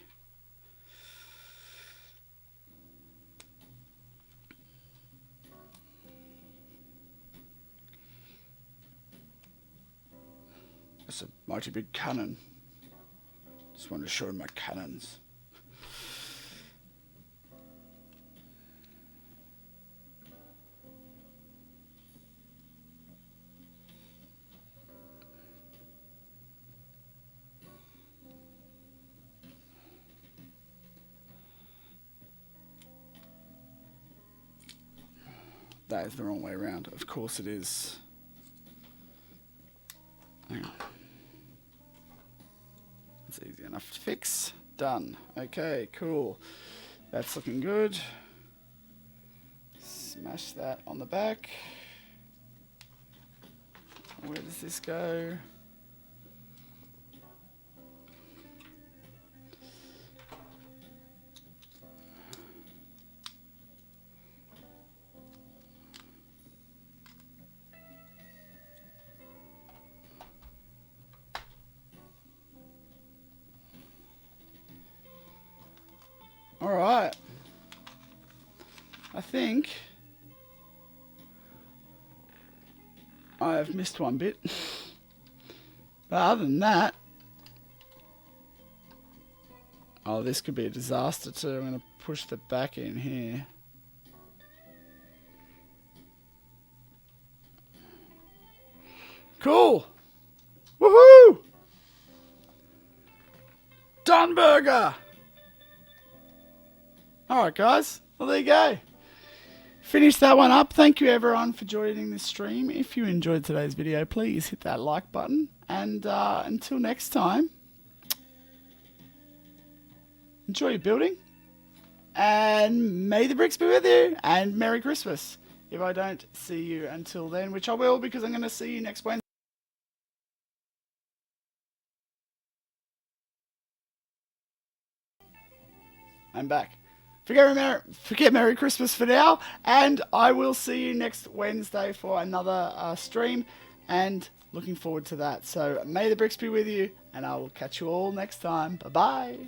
That's a mighty big cannon. Just wanted to show him my cannons. That is the wrong way around. Of course it is. Hang on. It's easy enough to fix. Done. Okay, cool. That's looking good. Smash that on the back. Where does this go? Alright. I think I have missed one bit. But other than that... Oh, this could be a disaster too. I'm going to push the back in here. Cool! Woohoo! Done burger! Alright guys, well there you go. Finish that one up. Thank you everyone for joining this stream. If you enjoyed today's video, please hit that like button. And until next time, enjoy your building. And may the bricks be with you. And Merry Christmas. If I don't see you until then, which I will because I'm going to see you next Wednesday. I'm back. Forget Merry Christmas for now, and I will see you next Wednesday for another stream, and looking forward to that. So may the bricks be with you, and I will catch you all next time. Bye-bye.